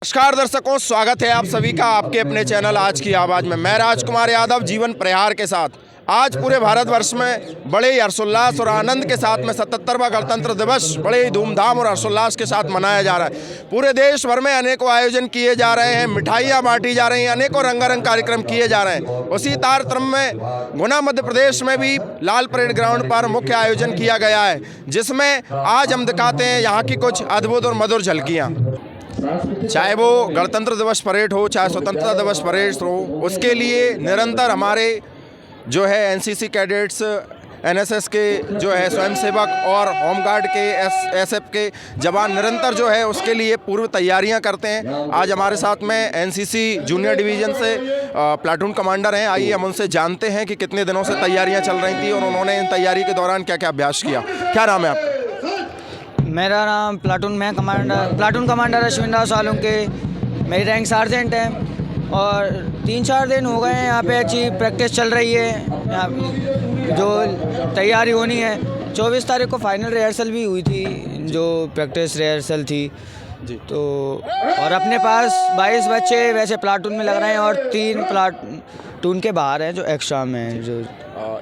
नमस्कार दर्शकों, स्वागत है आप सभी का आपके अपने चैनल आज की आवाज़ में। मैं राजकुमार यादव जीवन प्रहार के साथ आज पूरे भारतवर्ष में बड़े ही हर्षोल्लास और आनंद के साथ में 77वां गणतंत्र दिवस बड़े ही धूमधाम और हर्षोल्लास के साथ मनाया जा रहा है। पूरे देश भर में अनेकों आयोजन किए जा रहे हैं, मिठाइयाँ बांटी जा रही हैं, अनेकों रंगारंग कार्यक्रम किए जा रहे हैं। उसी तारतम्य में गुना मध्य प्रदेश में भी लाल परेड ग्राउंड पर मुख्य आयोजन किया गया है, जिसमें आज हम दिखाते हैं यहाँ की कुछ अद्भुत और मधुर झलकियाँ। चाहे वो गणतंत्र दिवस परेड हो, चाहे स्वतंत्रता दिवस परेड हो, उसके लिए निरंतर हमारे जो है एनसीसी कैडेट्स, एनएसएस के जो है स्वयंसेवक और होमगार्ड के एसएफ के जवान निरंतर जो है उसके लिए पूर्व तैयारियां करते हैं। आज हमारे साथ में एनसीसी जूनियर डिवीज़न से प्लाटून कमांडर हैं। आइए हम उनसे जानते हैं कि कितने दिनों से तैयारियां चल रही थी और उन्होंने इन तैयारी के दौरान क्या क्या अभ्यास किया। क्या नाम है आपका? मेरा नाम प्लाटून कमांडर अश्विन राव सालुंके। मेरी रैंक सार्जेंट है और 3-4 दिन हो गए हैं यहाँ पे अच्छी प्रैक्टिस चल रही है। यहाँ जो तैयारी होनी है 24 तारीख को फाइनल रिहर्सल भी हुई थी, जो प्रैक्टिस रिहर्सल थी जी। तो और अपने पास 22 बच्चे वैसे प्लाटून में लग रहे हैं और 3 प्लाटून के बाहर हैं जो एक्स्ट्रा में हैं। जो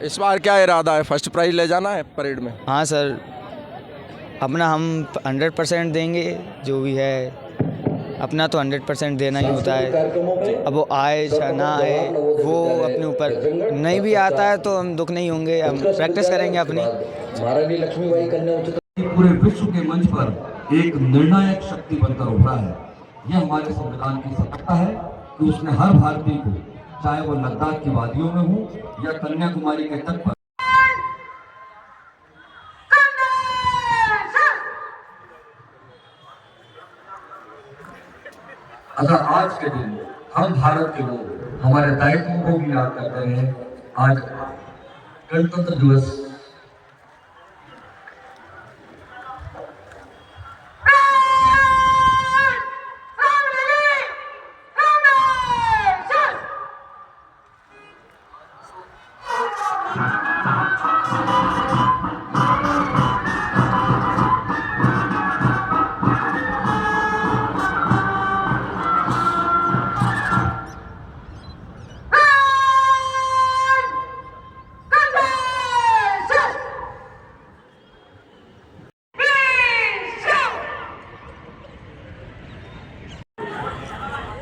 इस बार क्या इरादा है? फर्स्ट प्राइज ले जाना है परेड में? हाँ सर, अपना हम 100% देंगे। जो भी है अपना तो 100% देना ही होता है। अब वो आए या ना आए वो अपने ऊपर, नहीं भी आता है तो हम दुख नहीं होंगे, हम प्रैक्टिस करेंगे अपनी। पूरे विश्व के मंच पर एक निर्णायक शक्ति बनकर उभरा है। यह हमारे संविधान की सत्ता है कि उसने हर भारतीय को, चाहे वो लद्दाख की वादियों में हो या कन्याकुमारी के तट पर, अगर आज के दिन हम भारत के लोग हमारे दायित्वों को भी याद करते हैं। आज गणतंत्र दिवस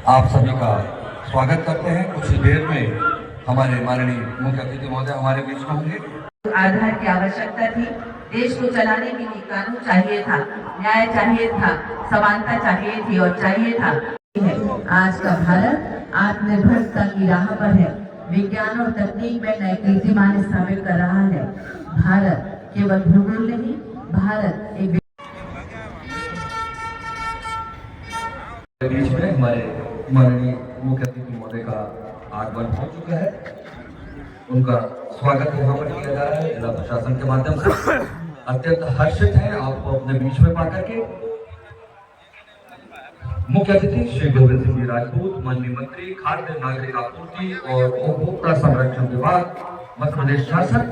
आप सभी का स्वागत करते हैं। कुछ ही देर में हमारे माननीय मुख्य अतिथि महोदय हमारे बीच में होंगे। आधार की आवश्यकता थी, देश को चलाने के लिए कानून चाहिए था, न्याय चाहिए था, समानता चाहिए थी और चाहिए था। आज का भारत आत्मनिर्भरता की राह पर है, विज्ञान और तकनीक में नए कीर्तिमान स्थापित कर रहा है। भारत केवल भूगोल नहीं, भारत एक बीच में हमारे माननीय मुख्य अतिथि महोदय का आगमन हो चुका है। उनका स्वागत यहाँ पर किया जा रहा है जिला प्रशासन के माध्यम से। अत्यंत हर्षित हैं आपको अपने बीच में पाकर के। मुख्य अतिथि श्री गोविंद सिंह जी राजपूत, माननीय मंत्री खाद्य नागरिक आपूर्ति और उपभोक्ता संरक्षण विभाग, मध्य प्रदेश शासन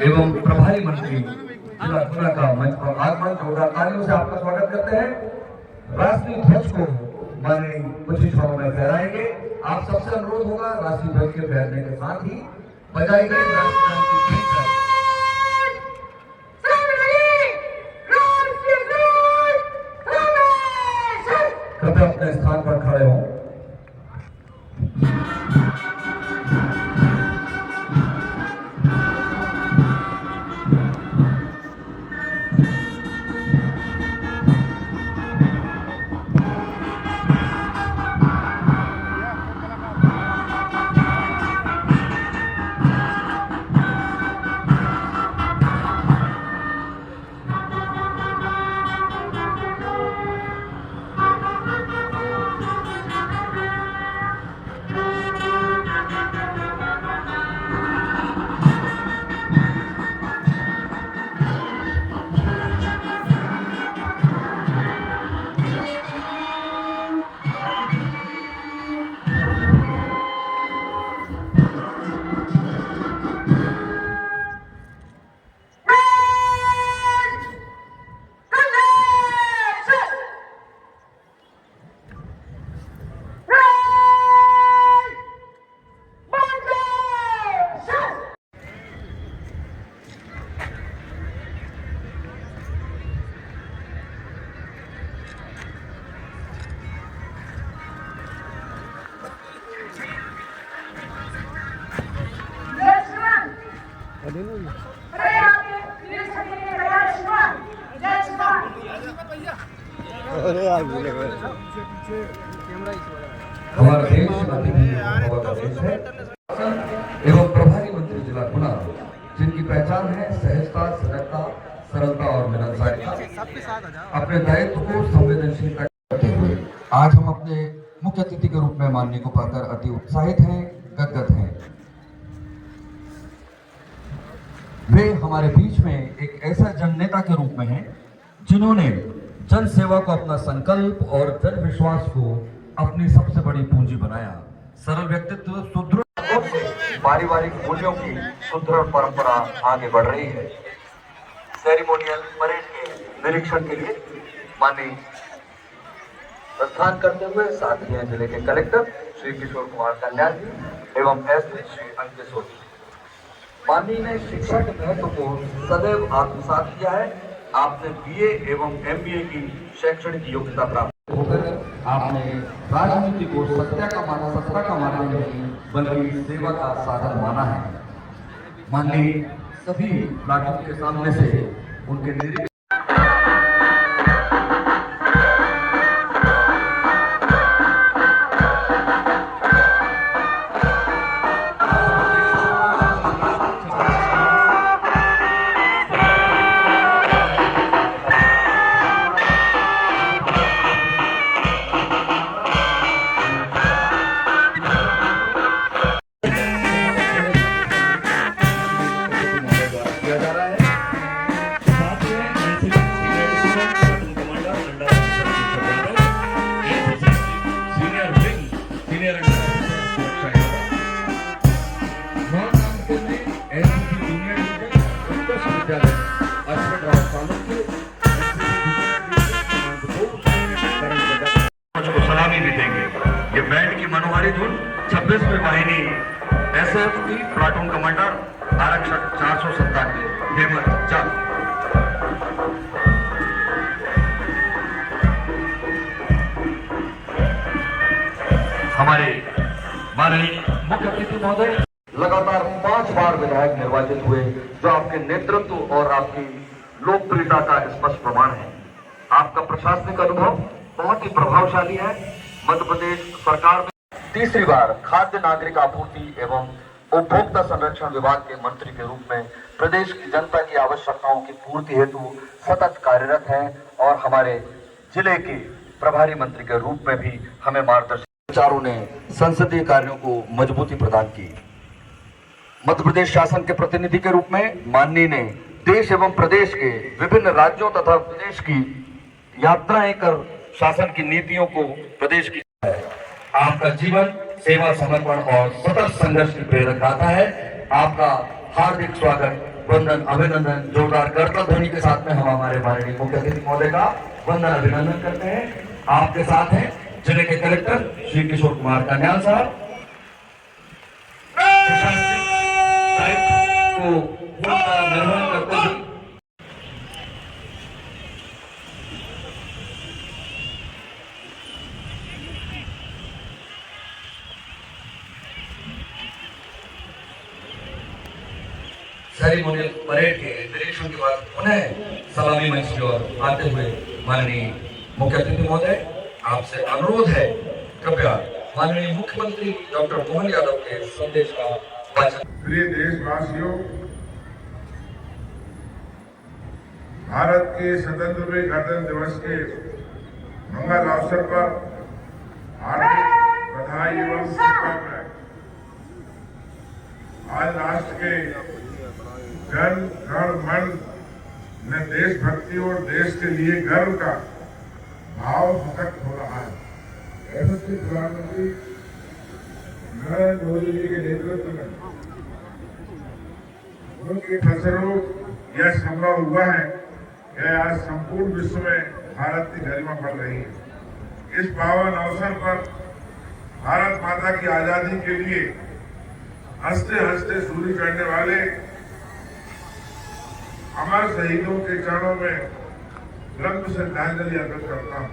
एवं प्रभारी मंत्री जिला गुना का मंच पर आगमन। जोरदार तालियों से आपका स्वागत करते हैं। राष्ट्रीय ध्वज को माननीय कुछ ही क्षणों में फहराएंगे। आप सबसे अनुरोध होगा राष्ट्रीय ध्वज के फहरने के साथ ही बजाई गई राष्ट्रगान की गीत कृपया अपने स्थान पर खड़े हों। हमारा देश बहुत देश है एवं प्रभारी मंत्री जिला गुना, जिनकी पहचान है सहजता, सजगता, सरलता और मिलनसारिता, अपने दायित्व को संवेदनशीलता करते हुए आज हम अपने मुख्य अतिथि के रूप में माननीय को पाकर अति उत्साहित हैं, गदगद हैं। वे हमारे बीच में एक ऐसा जननेता के रूप में हैं जिन्होंने जन सेवा को अपना संकल्प और जन विश्वास को अपनी सबसे बड़ी पूंजी बनाया। सरल व्यक्तित्व, सुदृढ़ पारिवारिक मूल्यों की सुदृढ़ परंपरा आगे बढ़ रही है। सेरेमोनियल परेड के निरीक्षण के लिए माननीय प्रस्थान करते हुए साथ ही जिले के कलेक्टर श्री किशोर कुमार कल्याण जी एवं एसपी श्री अंकिशोर जी। माननीय ने शिक्षा के महत्व को सदैव आत्मसात किया है। आपने बीए एवं एमबीए की शैक्षणिक योग्यता प्राप्त होकर आपने राजनीति को सत्ता का माना नहीं बल्कि सेवा का साधन माना है। माननीय सभी प्लाटून के सामने से उनके निरीक्षण ये बैंड की मनोहारी धुन 26वीं वाहिनी एसएफ की प्लाटून कमांडर आरक्षक 497 हेमंत चाल। हमारे माननीय मुख्य अतिथि महोदय लगातार 5 बार विधायक निर्वाचित हुए, जो आपके नेतृत्व और आपकी लोकप्रियता का स्पष्ट प्रमाण है। आपका प्रशासनिक अनुभव बहुत ही प्रभावशाली है। मध्य प्रदेश सरकार में तीसरी बार खाद्य नागरिक आपूर्ति एवं उपभोक्ता संरक्षण विभाग के मंत्री के रूप में प्रदेश की जनता की आवश्यकताओं की पूर्ति हेतु सतत कार्यरत हैं और हमारे जिले के प्रभारी मंत्री के रूप में भी हमें मार्गदर्शन विचारों ने संसदीय कार्यों को मजबूती प्रदान की। मध्य प्रदेश शासन के प्रतिनिधि के रूप में माननीय ने देश एवं प्रदेश के विभिन्न राज्यों तथा प्रदेश की यात्राएं कर शासन की नीतियों को प्रदेश की है। आपका जीवन सेवा, समर्पण और सतत संघर्ष की प्रेरक गाथा है। आपका हार्दिक स्वागत, वंदन, अभिनंदन, जोरदार करतल ध्वनि के साथ में हम हमारे माननीय मुख्य अतिथि महोदय का वंदन अभिनंदन करते हैं। आपके साथ हैं जिले के कलेक्टर श्री किशोर कुमार कल्याण साहब। प्रशासनिक दायित्व को पूर्ण निर्वहन करते हुए सेरेमोनियल परेड के निरीक्षण के बाद पुनः सलामी मंच की ओर आते हुए माननीय मुख्य अतिथि महोदय, आपसे अनुरोध है कृपया माननीय मुख्यमंत्री डॉक्टर मोहन यादव के संदेश का वाचन। प्रिय देशवासियों, भारत के स्वतंत्रता गणतंत्र दिवस के मंगल अवसर पर हार्दिक बधाई एवं शुभकामनाएं। आज राष्ट्र के जन गण मन में देशभक्ति और देश के लिए गर्व का भाव प्रकट हो रहा है। यशस्वी प्रधानमंत्री नरेंद्र मोदी जी के नेतृत्व में उनके फलस्वरूप यह संभव हुआ है कि आज संपूर्ण विश्व में भारत की गरिमा बढ़ रही है। इस पावन अवसर पर भारत माता की आजादी के लिए हंसते हंसते सूर्य करने वाले अमर शहीदों के चरणों में विनम्र श्रद्धांजलि अर्पित करता हूँ।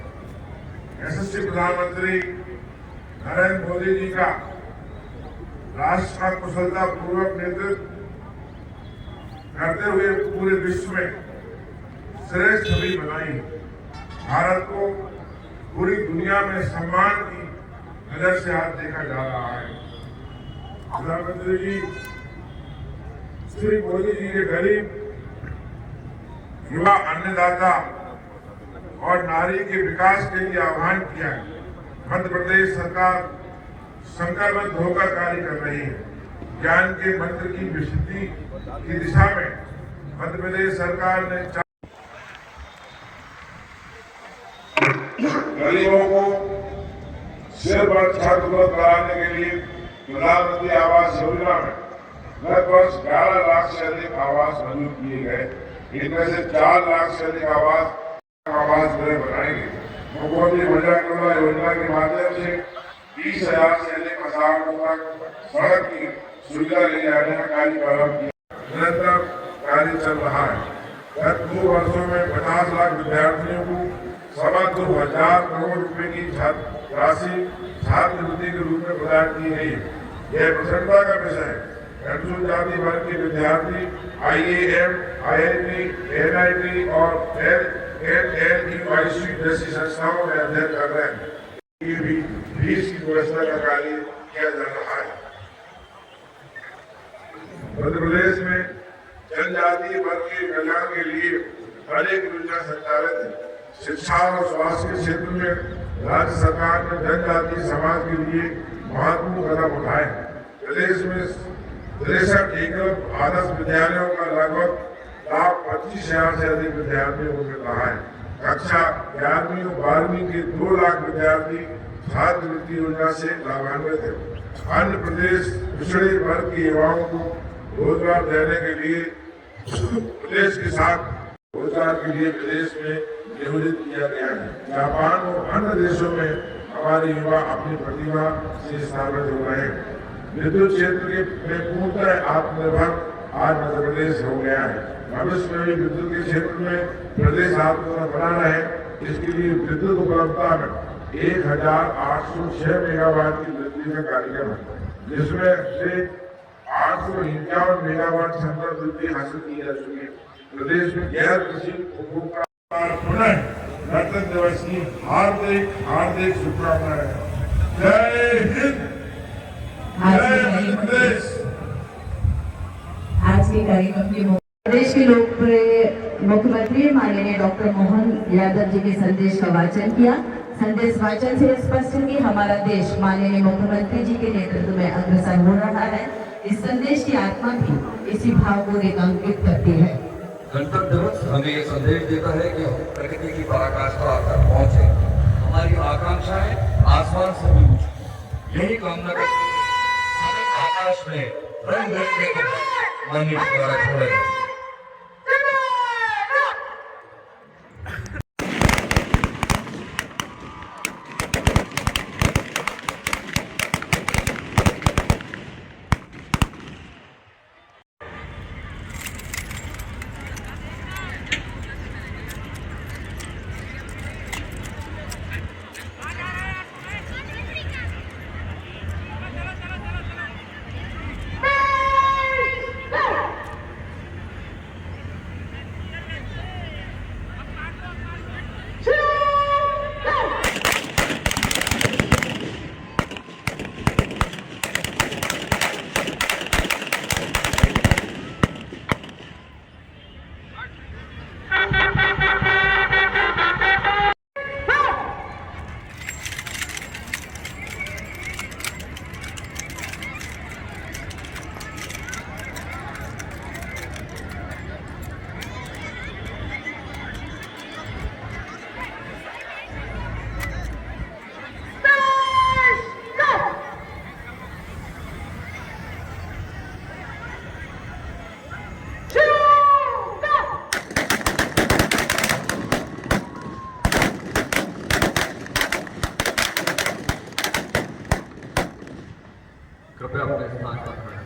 यशस्वी प्रधानमंत्री नरेंद्र मोदी जी का राष्ट्र का कुशलता पूर्वक नेतृत्व करते हुए पूरे विश्व में श्रेष्ठ छवि बनाई। भारत को पूरी दुनिया में सम्मान की नजर से आज देखा जा रहा है। प्रधानमंत्री जी श्री मोदी जी के गरीब युवा अन्नदाता और नारी के विकास के लिए आह्वान किया है। मध्य प्रदेश सरकार संकल्पबद्ध होकर कार्य कर रही है। ज्ञान के मंत्र की विशुद्धि की दिशा में मध्य प्रदेश सरकार ने गरीबों को सिर पर छत उपलब्ध कराने के लिए प्रधानमंत्री आवास योजना में लगभग 11 लाख से अधिक आवास मंजूर किए गए। इनमें से 4 लाख से अधिक आवास बनाएंगे। मुख्यमंत्री मुद्रा योजना के माध्यम से 20,000 से अधिक मकानों तक सड़क की सुविधा ले जाने का कार्य प्रारंभ किया। निरंतर कार्य चल रहा है। गत 2 वर्षों में 50 लाख विद्यार्थियों को 2,25,000 करोड़ रुपए की छात्र राशि छात्रवृत्ति के रूप में प्रदान की गई है। यह प्रसन्नता का विषय है। अनुसूचित जाति वर्ग के विद्यार्थी IIM, IIT, NIT और NLEYC जैसी संस्थाओं में अध्ययन कर रहे हैं। ये भी फीस की व्यवस्था का कार्य किया जा रहा है। मध्य प्रदेश में जनजातीय वर्ग के कल्याण के लिए अनेक योजना संचालित है। शिक्षा और स्वास्थ्य के क्षेत्र में राज्य सरकार ने जनजातीय समाज के लिए महत्वपूर्ण कदम उठाए। प्रदेश में 63 एकल आदर्श विद्यालयों का लगभग 25,000 से अधिक विद्यार्थियों को मिल रहा है। कक्षा 11वीं और 12वीं के 2 लाख विद्यार्थी छात्रवृत्ति योजना से लाभान्वित है। अन्य प्रदेश पिछड़े वर्ग के युवाओं को रोजगार देने के लिए प्रदेश के साथ रोजगार के लिए प्रदेश में नियोजित किया गया है। जापान और अन्य देशों में हमारे युवा अपनी प्रतिभा से स्थापित हो रहे हैं। विद्युत क्षेत्र में पूर्णतः आत्मनिर्भर आज मध्य प्रदेश हो गया है। भविष्य में भी विद्युत के क्षेत्र में प्रदेश आत्मनिर्भर बना रहे, इसके लिए विद्युत उपलब्धता में 1,806 मेगावाट की वृद्धि का कार्यक्रम है, जिसमें से 851 मेगावाट क्षमता वृद्धि हासिल की जा चुकी है। प्रदेश में गैर कृषि उपभोक्ता पुनः गणतंत्र दिवस की हार्दिक शुभकामनाएं। जय हिंद, जय मध्य प्रदेश। आज के कार्यक्रम के प्रदेश के लोकप्रिय मुख्यमंत्री माननीय डॉक्टर मोहन यादव जी के संदेश का वाचन किया। संदेश वाचन से स्पष्ट है कि हमारा देश माननीय मुख्यमंत्री जी के नेतृत्व में अग्रसर हो रहा है। इस संदेश की आत्मा भी इसी भाव को रेखांकित करती है। गणतंत्र दिवस हमें ये संदेश देता है कि हम प्रकृति की पराकाष्ठा तक पहुंचे। हमारी आकांक्षाएं आसमान से भी ऊंची। यही कामना करते हैं हमें आकाश में रंग देखने को मन मुबारक हो रहे। कृपया अपने स्थान पर खड़े हों।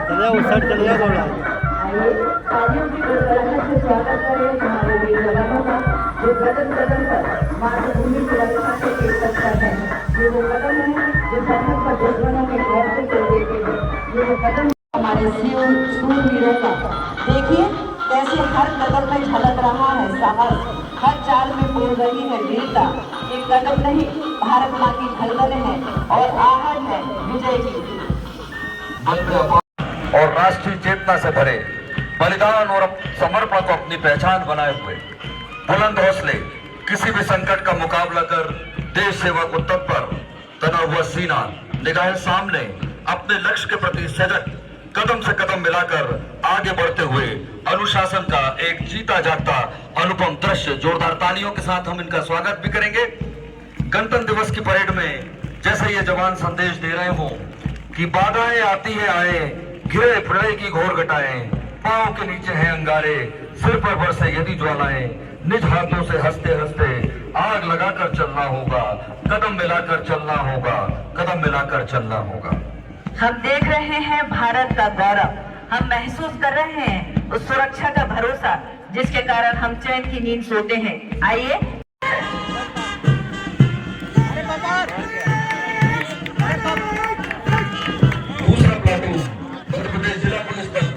चले उस साइड चले जाओ थोड़ा। आइए तालियों की गड़गड़ाहट से स्वागत करें हमारे वीर जवानों का, जो कदम कदम पर मातृभूमि की रक्षा के लिए तत्पर है। ये वो कदम है जो सरहद पर दुश्मनों के खौफ से तोड़ देते हैं। ये वो कदम हमारे शूरवीरों का। देखिए कैसे हर कदम में झलक रहा है साहस, हर चाल में बोल रही है वीरता। ये कदम नहीं, भारत माँ की धड़कन है और आहट है विजय की। और राष्ट्रीय चेतना से भरे बलिदान और समर्पण को अपनी पहचान बनाए हुए बुलंद हौसले, किसी भी संकट का मुकाबला कर देश सेवा को तत्पर, तना हुआ सीना, निगाहें सामने, अपने लक्ष्य के प्रति सजग, कदम से कदम मिलाकर आगे बढ़ते हुए अनुशासन का एक जीता जागता अनुपम दृश्य। जोरदार तालियों के साथ हम इनका स्वागत भी करेंगे। गणतंत्र दिवस की परेड में जैसे ये जवान संदेश दे रहे हों कि बाधाएं आती है आए, घिरे प्रलय की घोर घटाएं, पांव के नीचे हैं अंगारे, सिर पर बरसे यदि ज्वालाएं, निज हाथों से हंसते हंसते आग लगाकर चलना होगा, कदम मिलाकर चलना होगा, कदम मिलाकर चलना होगा। हम देख रहे हैं भारत का गौरव, हम महसूस कर रहे हैं उस सुरक्षा का भरोसा जिसके कारण हम चैन की नींद सोते हैं। आइए दूसरा प्लाटून मध्य प्रदेश जिला पुलिस बल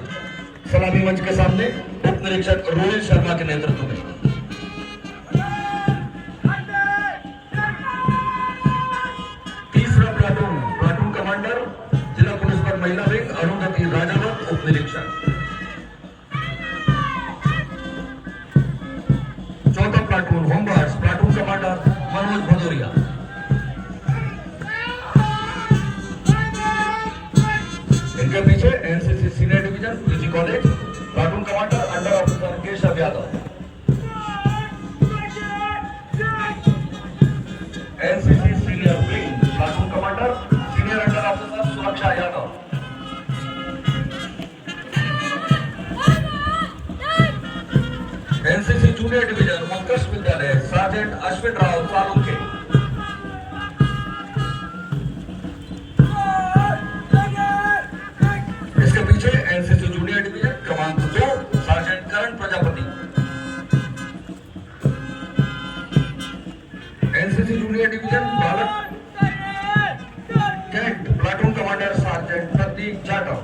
सलामी मंच के सामने उप निरीक्षक रोहित शर्मा के नेतृत्व में। तीसरा प्लाटून प्लाटून कमांडर जिला पुलिस बल महिला विंग अरुंधति राजावत उप निरीक्षक। चौथा platoon home guards platoon commander Manoj Bhadauria. इनके पीछे NCC senior division PG college platoon commander under officer Keshav Yadav. NCC senior wing platoon commander senior under officer सुरक्षा यादव। एनसीसी जूनियर डिवीजन उत्कृष्ट विद्यालय सार्जेंट अश्विन राव सालुंके। इसके पीछे एनसीसी जूनियर डिवीजन क्रमांक 2 sergeant Karan Prajapati. NCC junior division बालक cantt platoon commander sergeant प्रतीक जाटव।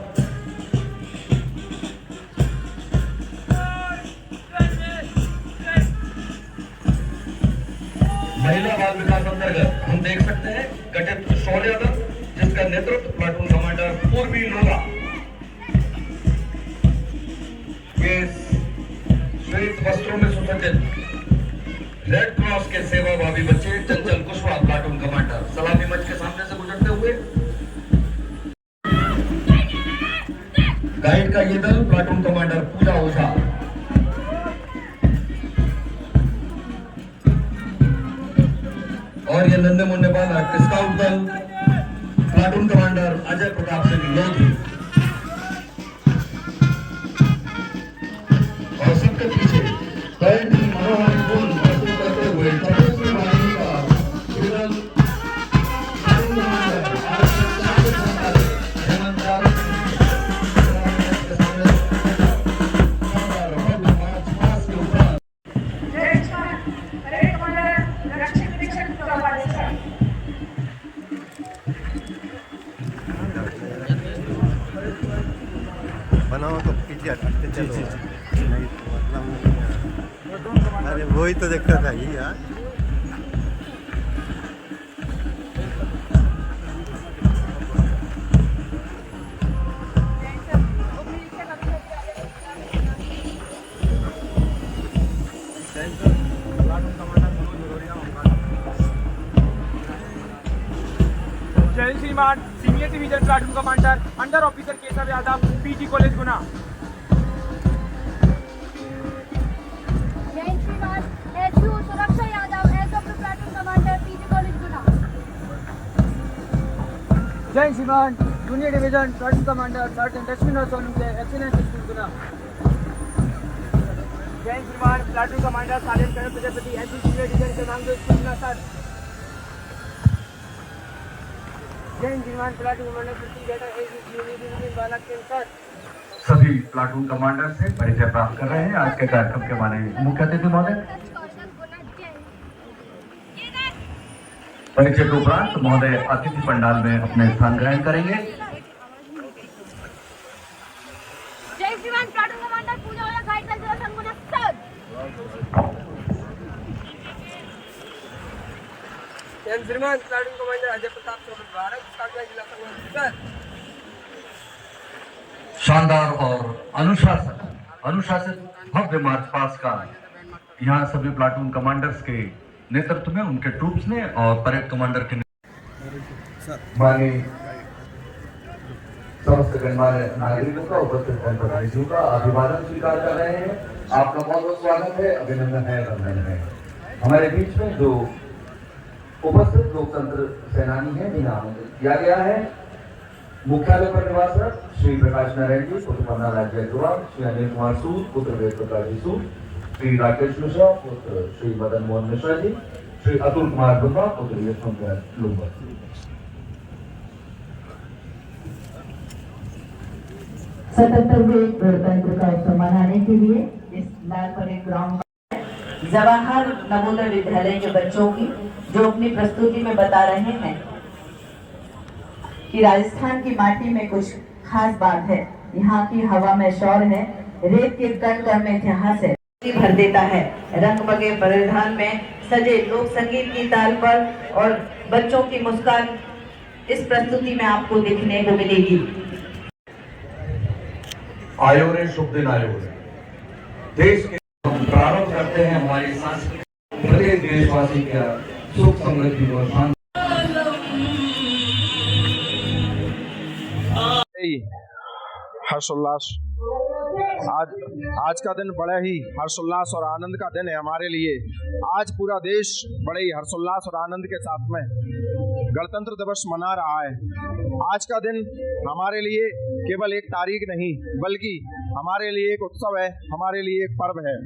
महिला बाल विकास अंतर्गत हम देख सकते हैं गठित शौर्य दल जिसका नेतृत्व प्लाटून कमांडर पूर्वी लोगा। ये श्वेत वस्त्रों में सुसज्जित रेड क्रॉस के सेवाभावी बच्चे चंचल कुशवाहा प्लाटून कमांडर सलामी मंच के सामने से गुजरते हुए। गाइड का ये दल प्लाटून कमांडर पूजा ओझा। और ये नन्हे मुन्ने बालक स्काउट दल प्लाटून कमांडर अजय प्रताप सिंह लोधी। और सबके पीछे पैर की मनोहर धुन प्रस्तुत करते हुए तपस्वी वाहिनी का केवल प्लाटून कमांडर हेमंत राव के सामने मार्च के उपरांत बनाओ तो पीछे हटते चलो। नहीं तो मतलब अरे वही तो देखता था ये यार। जय श्रीमान senior division platoon commander under officer Keshav Yadav PG college Guna. जय श्रीमान SU Suraksha Yadav SW platoon commander PG college Guna. जय श्रीमान junior division platoon commander sergeant Ashwin Rao Salunke excellence school Guna. जय श्रीमान platoon commander sergeant Karan Prajapati SU senior division क्रमांक 2 गुना 7। जय हिंद श्रीमान प्लाटून कमांडर पृथ्वी डेटा एक बालक के अनुसार सभी प्लाटून कमांडर से परिचय प्राप्त कर रहे हैं। आज के कार्यक्रम के माननीय मुख्य अतिथि महोदय, परिचय के उपरांत महोदय अतिथि पंडाल में अपने स्थान ग्रहण करेंगे। जय श्रीमान प्लाटून कमांडर पूजा वाला गाइड जिला संगुना सर। जय श्रीमान प्लाटून कमांडर अजय प्रताप चौधरी भारत कागज जिला संगुना सर। शानदार और अनुशासित भव्य मार्च पास्ट का यहाँ सभी प्लाटून कमांडर्स के नेतृत्व में उनके ट्रूप्स ने और परेड कमांडर के माननीय समस्त गणमान्य नागरिकों का, उपस्थित प्रतिनिधियों का अभिवादन स्वीकार कर रहे हैं। आपका बहुत बहुत स्वागत है, अभिनंदन है, वंदन है। हमारे बीच में जो उपस्थित लोकतंत्र सेनानी हैं जिन्हें आमंत्रित किया गया है, मुख्यालय पर निवासरत श्री प्रकाश नारायण जी पुत्र पन्ना राज्य अग्रवाल, श्री अनिल कुमार सूद पुत्र वेद प्रकाश जी सूद, श्री राकेश मिश्रा पुत्र श्री मदन मोहन मिश्रा जी, श्री अतुल कुमार बुर्मा पुत्र यशवंत लुम्बर। सतहत्तरवें गणतंत्र का उत्सव मनाने के लिए इस लाल परेड ग्राउंड जवाहर नवोदय विद्यालय के बच्चों की जो अपनी प्रस्तुति में बता रहे हैं कि राजस्थान की माटी में कुछ खास बात है, यहाँ की हवा में शौर है, रेत के कण कण में इतिहास है, भर देता है। रंगमगे परिधान में सजे लोक संगीत की ताल पर और बच्चों की मुस्कान इस प्रस्तुति में आपको देखने को मिलेगी। आयो रे शुभ दिन आयो रे। देश के हम प्रारंभ करते हैं हमारी सांस्कृतिक प्रत्येक देशवासी का सुख समृद्धि और शांति। हर्षोल्लास, आज का दिन बड़ा ही हर्षोल्लास और आनंद का दिन है हमारे लिए। आज पूरा देश बड़े ही हर्षोल्लास और आनंद के साथ में गणतंत्र दिवस मना रहा है। आज का दिन हमारे लिए केवल एक तारीख नहीं बल्कि हमारे लिए एक उत्सव है, हमारे लिए एक पर्व है।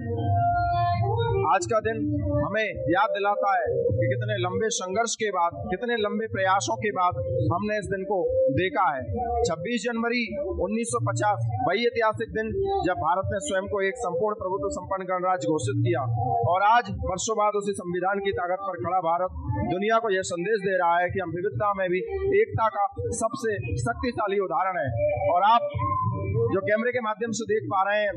आज का दिन हमें याद दिलाता है कि कितने लंबे संघर्ष के बाद, कितने लंबे प्रयासों के बाद हमने इस दिन को देखा है। 26 जनवरी 1950 वही ऐतिहासिक दिन जब भारत ने स्वयं को एक संपूर्ण प्रभुत्व संपन्न गणराज्य घोषित किया और आज वर्षों बाद उसी संविधान की ताकत पर खड़ा भारत दुनिया को यह संदेश दे रहा है कि हम विविधता में भी एकता का सबसे शक्तिशाली उदाहरण है। और आप जो कैमरे के माध्यम से देख पा रहे हैं,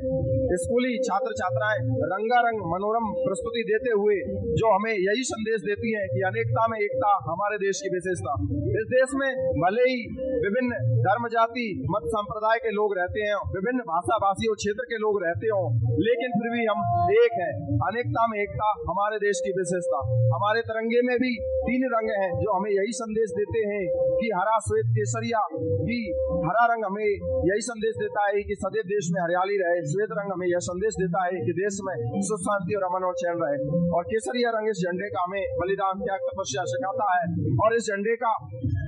स्कूली छात्र छात्राएं रंगारंग मनोरम प्रस्तुति देते हुए जो हमें यही संदेश देती हैं कि अनेकता में एकता हमारे देश की विशेषता। इस देश में भले ही विभिन्न धर्म जाति मत संप्रदाय के लोग रहते हैं, विभिन्न भाषा भाषी और क्षेत्र के लोग रहते हों, लेकिन फिर भी हम एक हैं। अनेकता में एकता हमारे देश की विशेषता। हमारे तिरंगे में भी 3 रंग हैं जो हमें यही संदेश देते हैं कि हरा श्वेत केसरिया भी। हरा रंग हमें यही संदेश देता है कि सदैव देश में हरियाली रहे, श्वेत रंग हमें यह संदेश देता है कि देश में सुख शांति और अमन और चैन रहे, और केसरिया रंग इस झंडे का हमें बलिदान त्याग तपस्या सिखाता है। और इस झंडे का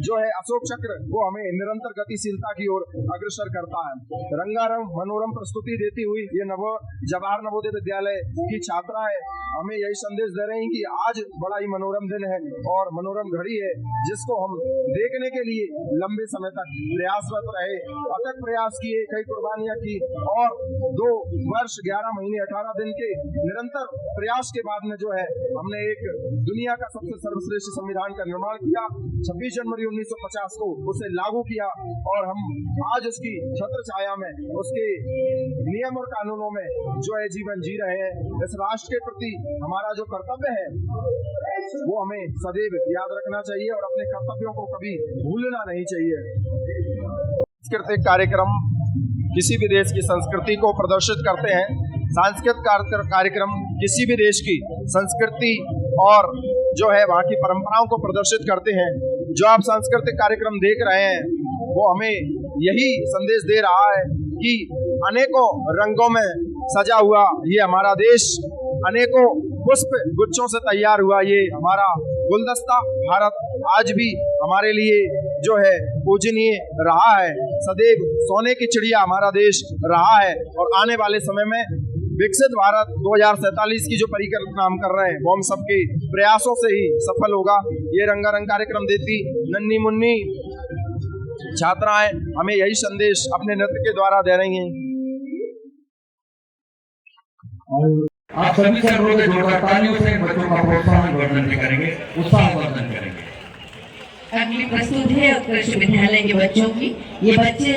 जो है अशोक चक्र वो हमें निरंतर गतिशीलता की ओर अग्रसर करता है। रंगारंग मनोरम प्रस्तुति देती हुई ये जवाहर नवोदय विद्यालय की छात्राएं हमें यही संदेश दे रही हैं कि आज बड़ा ही मनोरम दिन है और मनोरम घड़ी है जिसको हम देखने के लिए लंबे समय तक प्रयासरत रहे, अथक प्रयास किए, कई कुर्बानियां की और 2 वर्ष 11 महीने 18 दिन के निरंतर प्रयास के बाद में जो है हमने एक दुनिया का सबसे सर्वश्रेष्ठ संविधान का निर्माण किया। 26 जनवरी 1950 को उसे लागू किया और हम आज उसकी छत्र छाया में, उसके नियम और कानूनों में जो है जीवन जी रहे हैं। इस राष्ट्र के प्रति हमारा जो कर्तव्य है वो हमें सदैव याद रखना चाहिए और अपने कर्तव्यों को कभी भूलना नहीं चाहिए। सांस्कृतिक कार्यक्रम किसी भी देश की संस्कृति को प्रदर्शित करते हैं। सांस्कृतिक कार्यक्रम किसी भी देश की संस्कृति और जो है वहाँ की परंपराओं को प्रदर्शित करते हैं। जो आप सांस्कृतिक कार्यक्रम देख रहे हैं वो हमें यही संदेश दे रहा है कि अनेकों रंगों में सजा हुआ ये हमारा देश, अनेकों पुष्प गुच्छों से तैयार हुआ ये हमारा गुलदस्ता भारत आज भी हमारे लिए जो है पूजनीय रहा है। सदैव सोने की चिड़िया हमारा देश रहा है और आने वाले समय में विकसित भारत 2047 की जो परिकल्पना हम कर रहे हैं वो हम सबके प्रयासों से ही सफल होगा। ये रंगारंग कार्यक्रम देती नन्ही मुन्नी छात्राएं हमें यही संदेश अपने नृत्य के द्वारा दे रही हैं। आप सभी से अनुरोध है, जोरदार तालियों से बच्चों का प्रोत्साहन वर्धन करेंगे, उत्साह वर्धन करेंगे। अगली प्रस्तुत है उत्कृष्ट विद्यालय के बच्चों की। ये बच्चे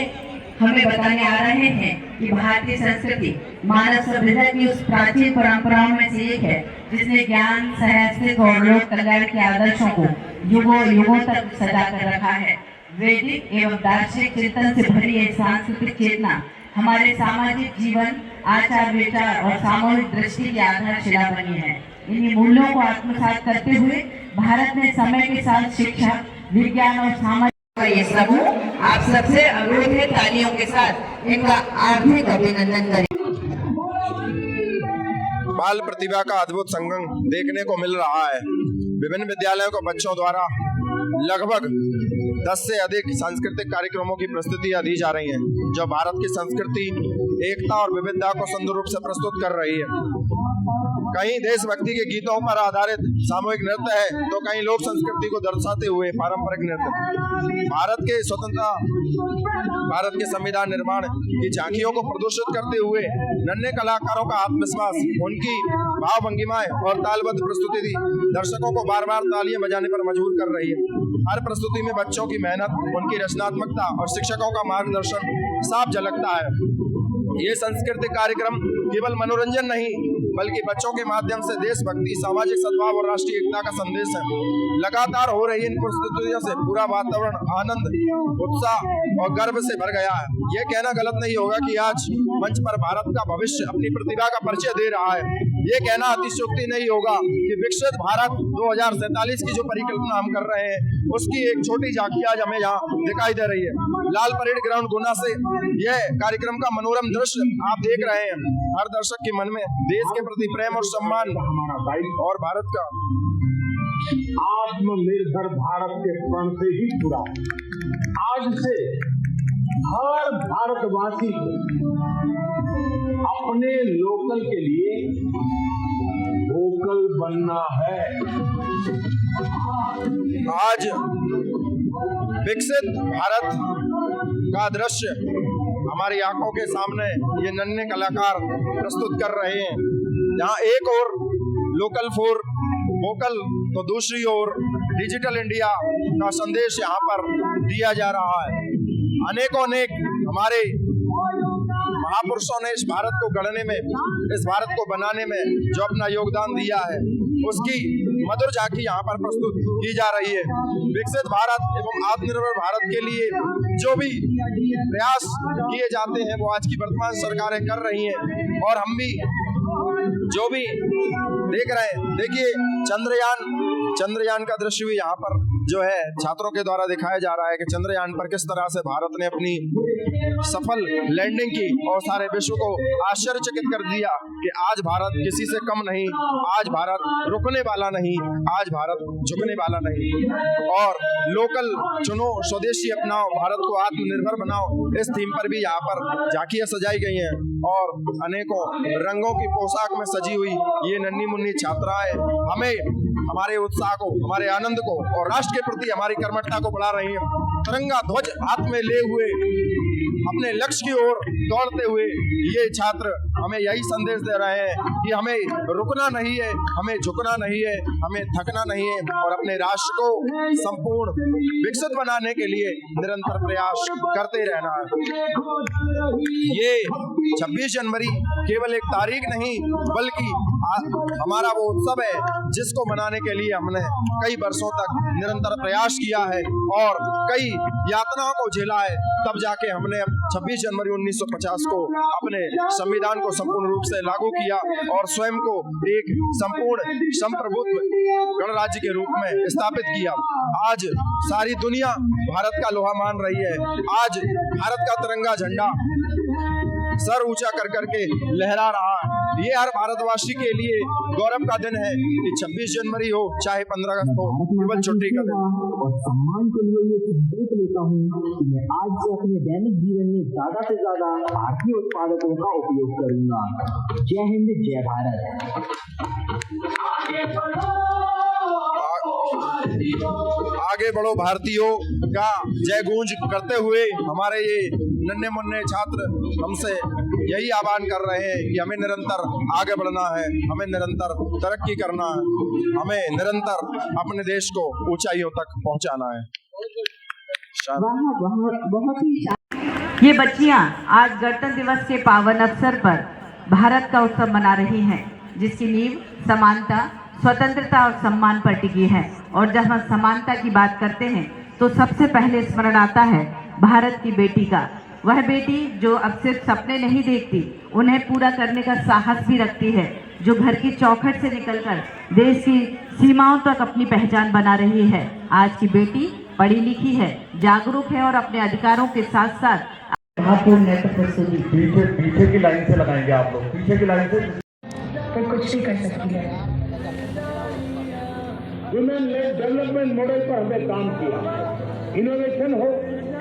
हमें बताने आ रहे हैं कि भारतीय संस्कृति मानव सभ्यता की उस प्राचीन परंपराओं में से एक है जिसने ज्ञान, सहस्तित्व और लोक कल्याण के आदर्शों को युगों युगों तक सजा कर रखा है। वैदिक एवं दार्शनिक चिंतन से भरी यह सांस्कृतिक चेतना हमारे सामाजिक जीवन, आचार विचार और सामूहिक दृष्टि की आधारशिला बनी है। इन्हीं मूल्यों को आत्मसात करते हुए भारत ने समय के साथ शिक्षा, विज्ञान और सामाजिक ये समूह आप सबसे अनुरोध है तालियों के साथ इनका हार्दिक अभिनंदन करें। बाल प्रतिभा का अद्भुत संगम देखने को मिल रहा है। विभिन्न विद्यालयों को बच्चों द्वारा लगभग 10 से अधिक सांस्कृतिक कार्यक्रमों की प्रस्तुतियां दी जा रही हैं, जो भारत की संस्कृति, एकता और विविधता को सुंदर रूप से प्रस्तुत कर रही है। कहीं देशभक्ति के गीतों पर आधारित सामूहिक नृत्य है, तो कहीं लोक संस्कृति को दर्शाते हुए पारंपरिक नृत्य। भारत के स्वतंत्रता, भारत के संविधान निर्माण की झांकियों को प्रदर्शित करते हुए नन्हे कलाकारों का आत्मविश्वास, उनकी भावभंगिमाएं और तालबद्ध प्रस्तुति दर्शकों को बार बार तालियां बजाने पर मजबूर कर रही है। हर प्रस्तुति में बच्चों की मेहनत, उनकी रचनात्मकता और शिक्षकों का मार्गदर्शन साफ झलकता है। ये सांस्कृतिक कार्यक्रम केवल मनोरंजन नहीं, बल्कि बच्चों के माध्यम से देशभक्ति, सामाजिक सद्भाव और राष्ट्रीय एकता का संदेश है। लगातार हो रही इन प्रस्तुतियों से पूरा वातावरण आनंद, उत्साह और गर्व से भर गया है। ये कहना गलत नहीं होगा कि आज मंच पर भारत का भविष्य अपनी प्रतिभा का परिचय दे रहा है। ये कहना अतिशयोक्ति नहीं होगा कि विकसित भारत 2047 की जो परिकल्पना हम कर रहे हैं, उसकी एक छोटी झांकी आज हमें यहाँ दिखाई दे रही है। लाल परेड ग्राउंड गुना से यह कार्यक्रम का मनोरम दृश्य आप देख रहे हैं। हर दर्शक के मन में देश के प्रति प्रेम और सम्मान और भारत का आत्मनिर्भर भारत के प्रण से ही जुड़ा। आज से हर भारतवासी को अपने लोकल के लिए वोकल बनना है। आज विकसित भारत का दृश्य हमारी आंखों के सामने ये नन्हे कलाकार प्रस्तुत कर रहे हैं। जहाँ एक और लोकल फॉर वोकल, तो दूसरी ओर डिजिटल इंडिया का संदेश यहाँ पर दिया जा रहा है। अनेकों हमारे महापुरुषों ने इस भारत को गढ़ने में, इस भारत को बनाने में जो अपना योगदान दिया है, उसकी मधुर झांकी यहाँ पर प्रस्तुत की जा रही है। विकसित भारत एवं आत्मनिर्भर भारत के लिए जो भी प्रयास किए जाते हैं, वो आज की वर्तमान सरकारें कर रही हैं, और हम भी जो भी देख रहे हैं। देखिए चंद्रयान का दृश्य भी यहाँ पर जो है छात्रों के द्वारा दिखाया जा रहा है कि चंद्रयान पर किस तरह से भारत ने अपनी सफल लैंडिंग की और सारे विश्व को आश्चर्यचकित कर दिया कि आज भारत किसी से कम नहीं, आज भारत रुकने वाला नहीं, आज भारत झुकने वाला नहीं। और लोकल चुनो, स्वदेशी अपनाओ, भारत को आत्मनिर्भर बनाओ, इस थीम पर भी यहाँ पर झांकियां सजाई गई हैं और अनेकों रंगों की पोशाक में सजी हुई ये नन्ही मुन्नी छात्राएं हमें हमारे उत्साह को, हमारे आनंद को और राष्ट्र के प्रति हमारी कर्मठता को बढ़ा रही है। तिरंगा ध्वज हाथ में ले हुए अपने लक्ष्य की ओर दौड़ते हुए ये छात्र हमें यही संदेश दे रहे हैं कि हमें रुकना नहीं है, हमें झुकना नहीं है, हमें थकना नहीं है और अपने राष्ट्र को संपूर्ण विकसित बनाने के लिए निरंतर प्रयास करते रहना है। ये 26 जनवरी केवल एक तारीख नहीं, बल्कि हमारा वो उत्सव है जिसको मनाने के लिए हमने कई वर्षों तक निरंतर प्रयास किया है और कई यातनाओं को झेला है। तब जाके हमने 26 जनवरी 1950 को अपने संविधान को संपूर्ण रूप से लागू किया और स्वयं को एक संपूर्ण संप्रभुत्व गणराज्य के रूप में स्थापित किया। आज सारी दुनिया भारत का लोहा मान रही है। आज भारत का तिरंगा झंडा सर ऊंचा कर करके लहरा रहा है। ये हर भारतवासी के लिए गौरव का दिन है कि 26 जनवरी हो चाहे 15 अगस्त हो, केवल छुट्टी का दिन। और सम्मान के लिए ये संदेश लेता हूँ कि मैं आज से अपने दैनिक जीवन में ज्यादा से ज्यादा भारतीय उत्पादकों का उपयोग करूंगा। जय हिंद, जय भारत। आगे बढ़ो भारतीयों का जय गूंज करते हुए हमारे ये नन्हे मुन्ने छात्र हमसे यही आह्वान कर रहे हैं कि हमें निरंतर आगे बढ़ना है, हमें निरंतर तरक्की करना है, हमें निरंतर अपने देश को ऊंचाइयों तक पहुंचाना है। बहुत ही ये बच्चियां आज गणतंत्र दिवस के पावन अवसर पर भारत का उत्सव मना रही हैं, जिसकी नींव समानता, स्वतंत्रता और सम्मान पर टिकी है। और जब हम समानता की बात करते हैं तो सबसे पहले स्मरण आता है भारत की बेटी का। वह बेटी जो अब सिर्फ सपने नहीं देखती, उन्हें पूरा करने का साहस भी रखती है, जो घर की चौखट से निकलकर देश की सीमाओं तक अपनी पहचान बना रही है। आज की बेटी पढ़ी लिखी है, जागरूक है और अपने अधिकारों के साथ साथ पीछे की लाइन से लगाएंगे आप लोग, पीछे की लाइन से कुछ भी कर सकती है। वुमेन लेड डेवलपमेंट मॉडल पर हमने काम किया। इनोवेशन हो,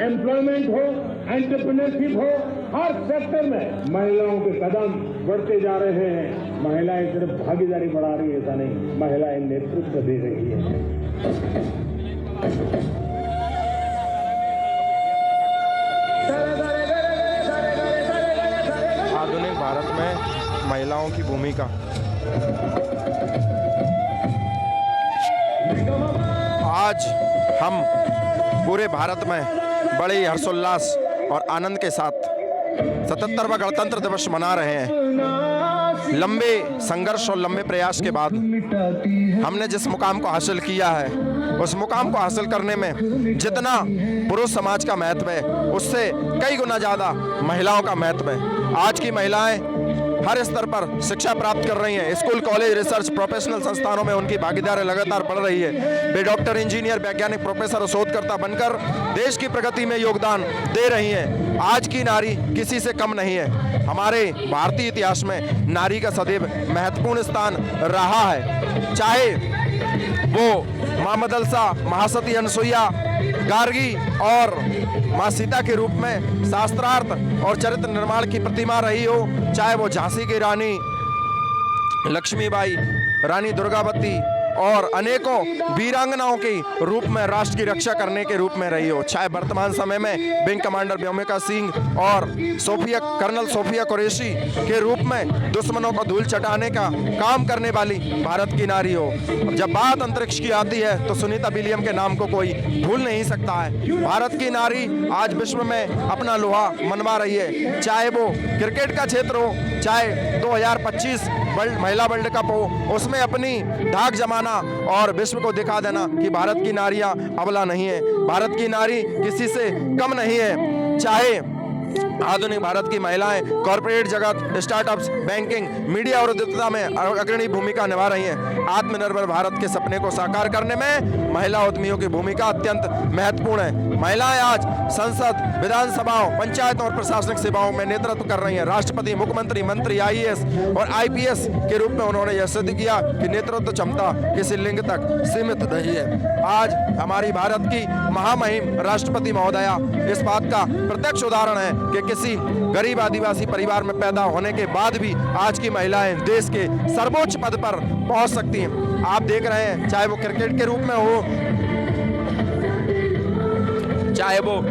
एम्प्लॉयमेंट हो, एंटरप्रेन्योरशिप हो, हर सेक्टर में महिलाओं के कदम बढ़ते जा रहे हैं। महिलाएं सिर्फ भागीदारी बढ़ा रही है, ऐसा नहीं, महिलाएं नेतृत्व दे रही है। आधुनिक भारत में महिलाओं की भूमिका। आज हम पूरे भारत में बड़े हर्षोल्लास और आनंद के साथ 77वां गणतंत्र दिवस मना रहे हैं। लंबे संघर्ष और लंबे प्रयास के बाद हमने जिस मुकाम को हासिल किया है, उस मुकाम को हासिल करने में जितना पुरुष समाज का महत्व है, उससे कई गुना ज़्यादा महिलाओं का महत्व है। आज की महिलाएं हर स्तर पर शिक्षा प्राप्त कर रही हैं। स्कूल, कॉलेज, रिसर्च, प्रोफेशनल संस्थानों में उनकी भागीदारी लगातार बढ़ रही है। वे डॉक्टर, इंजीनियर, वैज्ञानिक, प्रोफेसर और शोधकर्ता बनकर देश की प्रगति में योगदान दे रही हैं। आज की नारी किसी से कम नहीं है। हमारे भारतीय इतिहास में नारी का सदैव महत्वपूर्ण स्थान रहा है, चाहे वो माँ मदलसा, महासती अनसुईया, गार्गी और माँ सीता के रूप में शास्त्रार्थ और चरित्र निर्माण की प्रतिमा रही हो, चाहे वो झांसी की रानी लक्ष्मीबाई, रानी दुर्गावती और अनेकों वीरांगनाओं के रूप में राष्ट्र की रक्षा करने के रूप में रही हो, चाहे वर्तमान समय में विंग कमांडर व्योमिका सिंह और कर्नल सोफिया कुरैशी के रूप में दुश्मनों को धूल चटाने का काम करने वाली भारत की नारी हो। जब बात अंतरिक्ष की आती है तो सुनीता विलियम के नाम को कोई भूल नहीं सकता है। भारत की नारी आज विश्व में अपना लोहा मनवा रही है, चाहे वो क्रिकेट का क्षेत्र हो, चाहे 2025 महिला वर्ल्ड कप हो, उसमें अपनी धाक जमाना और विश्व को दिखा देना कि भारत की नारियां अबला नहीं है, भारत की नारी किसी से कम नहीं है। चाहे आधुनिक भारत की महिलाएं कॉर्पोरेट जगत, स्टार्टअप्स, बैंकिंग, मीडिया और उद्योगिता में अग्रणी भूमिका निभा रही हैं। आत्मनिर्भर भारत के सपने को साकार करने में महिला उद्यमियों की भूमिका अत्यंत महत्वपूर्ण है। महिलाएं आज संसद, विधानसभाओं, पंचायतों और प्रशासनिक सेवाओं में नेतृत्व कर रही हैं। राष्ट्रपति, मुख्यमंत्री, मंत्री, IAS और IPS के रूप में उन्होंने यह सिद्ध किया कि नेतृत्व क्षमता किसी लिंग तक सीमित नहीं है। आज हमारी भारत की महामहिम राष्ट्रपति महोदया इस बात का प्रत्यक्ष उदाहरण है कि किसी गरीब आदिवासी परिवार में पैदा होने के बाद भी आज की महिलाएं देश के सर्वोच्च पद पर पहुंच सकती हैं। आप देख रहे हैं, चाहे वो क्रिकेट के रूप में हो, चाहे वो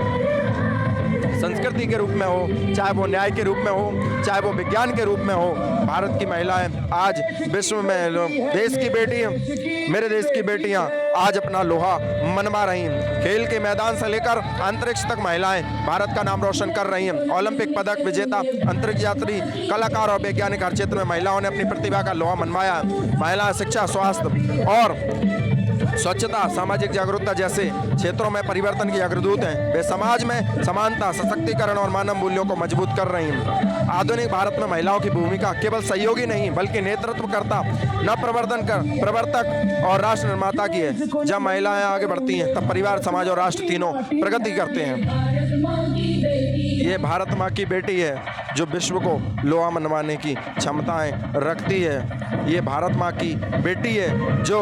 संस्कृति के रूप में हो, चाहे वो न्याय के रूप में हो, चाहे वो विज्ञान के रूप में हो, भारत की महिलाएं आज विश्व में देश की बेटी, मेरे देश की बेटियां आज अपना लोहा मनवा रही हैं। खेल के मैदान से लेकर अंतरिक्ष तक महिलाएं भारत का नाम रोशन कर रही हैं। ओलंपिक पदक विजेता, अंतरिक्ष यात्री, कलाकार और वैज्ञानिक हर क्षेत्र में महिलाओं ने अपनी प्रतिभा का लोहा मनवाया है। महिलाएं शिक्षा, स्वास्थ्य और स्वच्छता, सामाजिक जागरूकता जैसे क्षेत्रों में परिवर्तन की अग्रदूत हैं। वे समाज में समानता, सशक्तिकरण और मानव मूल्यों को मजबूत कर रही हैं। आधुनिक भारत में महिलाओं की भूमिका केवल सहयोगी नहीं बल्कि नेतृत्वकर्ता, प्रवर्तक और राष्ट्र निर्माता की है। जब महिलाएं आगे बढ़ती हैं तब परिवार, समाज और राष्ट्र तीनों प्रगति करते हैं। ये भारत माँ की बेटी है जो विश्व को लोहा मनवाने की क्षमताएं रखती है। ये भारत माँ की बेटी है जो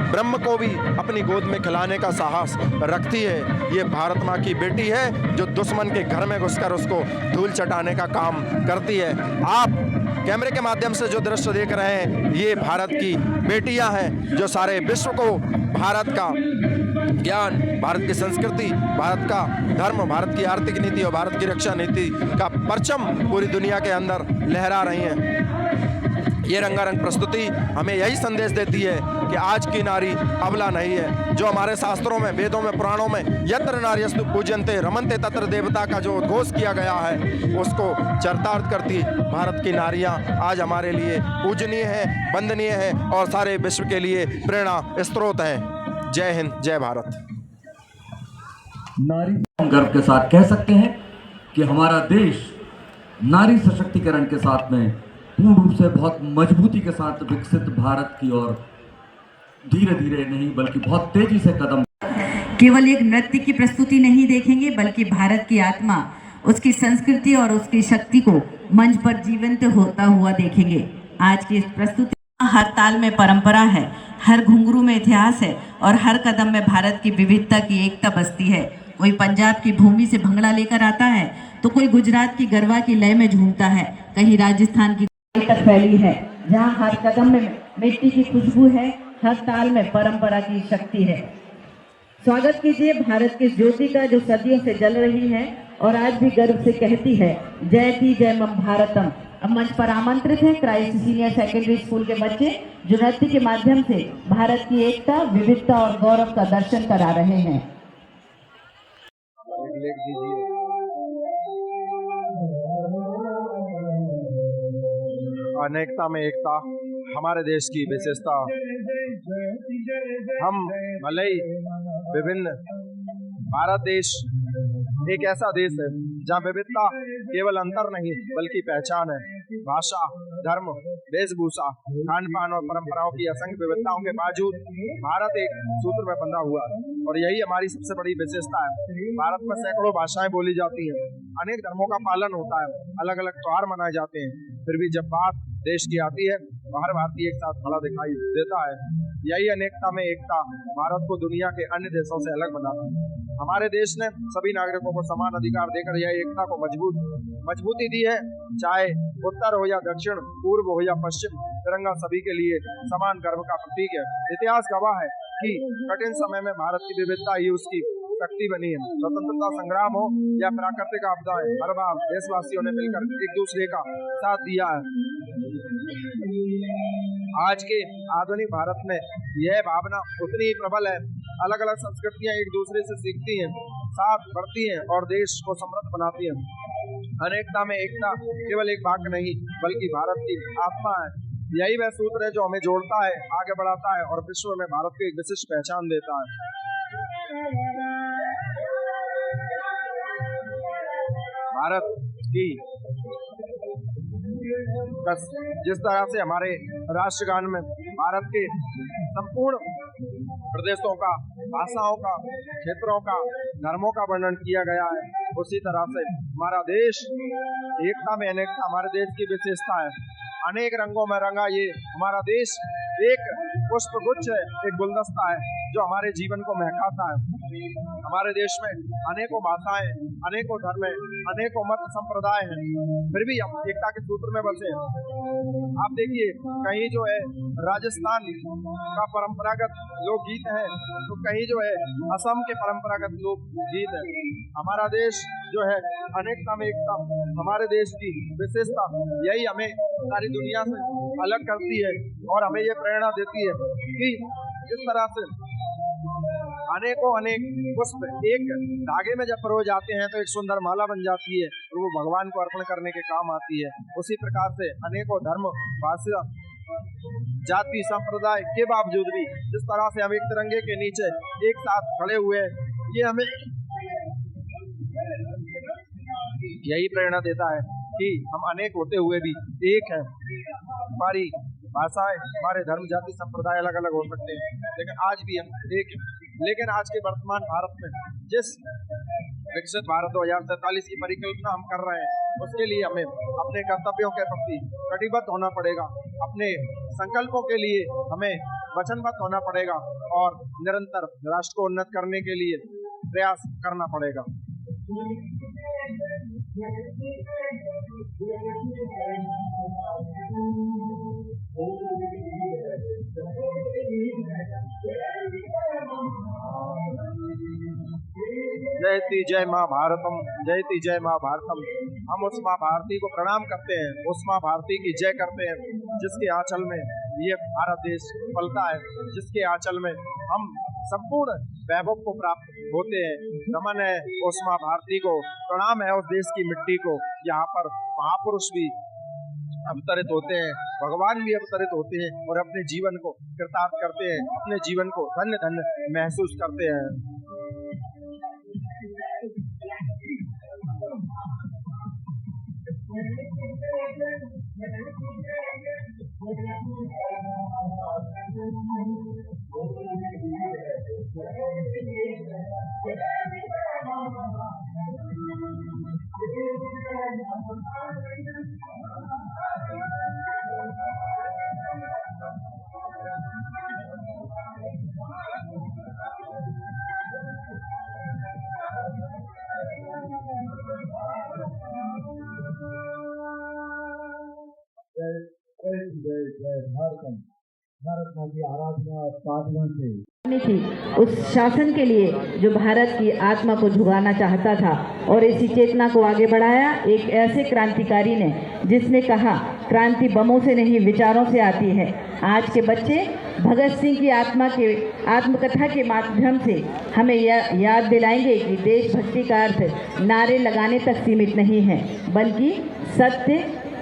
ब्रह्म को भी अपनी गोद में खिलाने का साहस रखती है। ये भारत माँ की बेटी है जो दुश्मन के घर में घुसकर उसको धूल चटाने का काम करती है। आप कैमरे के माध्यम से जो दृश्य देख रहे हैं, ये भारत की बेटियां हैं जो सारे विश्व को भारत का ज्ञान, भारत की संस्कृति, भारत का धर्म, भारत की आर्थिक नीति और भारत की रक्षा नीति का परचम पूरी दुनिया के अंदर लहरा रही हैं। ये रंगारंग प्रस्तुति हमें यही संदेश देती है कि आज की नारी अबला नहीं है। जो हमारे शास्त्रों में, वेदों में, पुराणों में यत्र नार्यस्तु पूज्यन्ते रमन्ते तत्र देवता का जो उद्घोष किया गया है, उसको चरितार्थ करती भारत की नारियां आज हमारे लिए पूजनीय हैं, वंदनीय हैं और सारे विश्व के लिए प्रेरणा स्रोत हैं। जय हिंद, जय भारत। नारी हम गर्व के साथ कह सकते हैं कि हमारा देश नारी सशक्तिकरण के साथ में पूर्ण रूप से बहुत मजबूती के साथ विकसित भारत की ओर धीरे धीरे नहीं बल्कि बहुत तेजी से कदम। केवल एक नृत्य की प्रस्तुति नहीं देखेंगे, बल्कि भारत की आत्मा, उसकी संस्कृति और उसकी शक्ति को मंच पर जीवंत होता हुआ देखेंगे। आज की इस प्रस्तुति हर ताल में परंपरा है, हर घुंघरू में इतिहास है और हर कदम में भारत की विविधता की एकता बसती है। कोई पंजाब की भूमि से भंगड़ा लेकर आता है तो कोई गुजरात की गरबा की लय में झूमता है, कहीं राजस्थान की तक फैली है, जहाँ हर कदम में मिट्टी की खुशबू है, हर ताल में परंपरा की शक्ति है। स्वागत कीजिए भारत की ज्योति का, जो सदियों से जल रही है और आज भी गर्व से कहती है जयति जय मम भारतम। अब मंच पर आमंत्रित है क्राइस्ट सीनियर सेकेंडरी स्कूल के बच्चे, जो नृत्य के माध्यम से भारत की एकता, विविधता और गौरव का दर्शन करा रहे हैं। अनेकता में एकता हमारे देश की विशेषता। हम भले ही विभिन्न, भारत देश एक ऐसा देश है जहाँ विविधता केवल अंतर नहीं बल्कि पहचान है। भाषा, धर्म, वेशभूषा, खान पान और परंपराओं की असंख्य विविधताओं के बावजूद भारत एक सूत्र में बंधा हुआ है और यही हमारी सबसे बड़ी विशेषता है। भारत में सैकड़ों भाषाएं बोली जाती हैं, अनेक धर्मों का पालन होता है, अलग अलग त्योहार मनाए जाते हैं, फिर भी जब बात देश की आती है तो हर भारतीय एक साथ खड़ा दिखाई देता है। यही अनेकता में एकता भारत को दुनिया के अन्य देशों से अलग बनाती है। हमारे देश ने सभी नागरिकों को समान अधिकार देकर यह एकता को मजबूती दी है। चाहे उत्तर हो या दक्षिण, पूर्व हो या पश्चिम, तिरंगा सभी के लिए समान गर्व का प्रतीक है। इतिहास गवाह है कि कठिन समय में भारत की विविधता ही उसकी शक्ति बनी है। स्वतंत्रता संग्राम हो या प्राकृतिक आपदाएं, हर बार देशवासियों ने मिलकर एक दूसरे का साथ दिया है। आज के आधुनिक भारत में यह भावना उतनी ही प्रबल है। अलग अलग संस्कृतियां एक दूसरे से सीखती हैं, साथ बढ़ती हैं और देश को समृद्ध बनाती हैं। अनेकता में एकता केवल एक वाक्य नहीं बल्कि भारत की आत्मा है। यही वह सूत्र है जो हमें जोड़ता है, आगे बढ़ाता है और विश्व में भारत को एक विशिष्ट पहचान देता है। भारत की जिस तरह से हमारे राष्ट्रगान में भारत के संपूर्ण प्रदेशों का, भाषाओं का, क्षेत्रों का, धर्मों का वर्णन किया गया है, उसी तरह से हमारा देश एकता में अनेकता हमारे देश की विशेषता है। अनेक रंगों में रंगा ये हमारा देश एक पुष्प गुच्छ है, एक गुलदस्ता है जो हमारे जीवन को महकाता है। हमारे देश में अनेकों भाषाएं, अनेकों धर्म, अनेकों मत संप्रदाय हैं, फिर भी हम एकता के सूत्र में बसे हैं। आप देखिए, कहीं जो है राजस्थान का परंपरागत लोकगीत है तो कहीं जो है असम के परंपरागत लोकगीत है। हमारा देश जो है अनेकता में एकता हमारे देश की विशेषता, यही हमें सारी दुनिया से अलग करती है और हमें ये प्रेरणा देती है कि इस तरह से अनेकों अनेक पुष्प एक धागे में जब परोए जाते हैं तो एक सुंदर माला बन जाती है और वो भगवान को अर्पण करने के काम आती है। उसी प्रकार से अनेकों धर्म, भाषा, जाति, संप्रदाय के बावजूद भी जिस तरह से हम एक तिरंगे के नीचे एक साथ खड़े हुए हैं, ये हमें यही प्रेरणा देता है कि हम अनेक होते हुए भी एक हैं। हमारी भाषाएं, हमारे धर्म, जाति, संप्रदाय अलग अलग हो सकते हैं, लेकिन आज भी हम एक हैं। लेकिन आज के वर्तमान भारत में जिस विकसित भारत 2047 की परिकल्पना हम कर रहे हैं, उसके लिए हमें अपने कर्तव्यों के प्रति कटिबद्ध होना पड़ेगा, अपने संकल्पों के लिए हमें वचनबद्ध होना पड़ेगा और निरंतर राष्ट्र को उन्नत करने के लिए प्रयास करना पड़ेगा। जयति जय माँ भारतम, जयति जय माँ भारतम। हम उस माँ भारती को प्रणाम करते हैं, उस माँ भारती की जय करते हैं जिसके आंचल में ये भारत देश पलता है, जिसके आंचल में हम संपूर्ण वैभव को प्राप्त होते हैं। नमन है उस माँ भारती को, प्रणाम है उस देश की मिट्टी को। यहाँ पर महापुरुष भी अवतरित होते हैं, भगवान भी अवतरित होते हैं और अपने जीवन को कृतार्थ करते हैं, अपने जीवन को धन्य धन्य महसूस करते हैं। भारत माँ की आराधना और साधना से थी उस शासन के लिए जो भारत की आत्मा को झुकाना चाहता था, और इसी चेतना को आगे बढ़ाया एक ऐसे क्रांतिकारी ने जिसने कहा क्रांति बमों से नहीं विचारों से आती है। आज के बच्चे भगत सिंह की आत्मकथा के माध्यम से हमें याद दिलाएंगे कि देशभक्ति का अर्थ नारे लगाने तक सीमित नहीं है, बल्कि सत्य,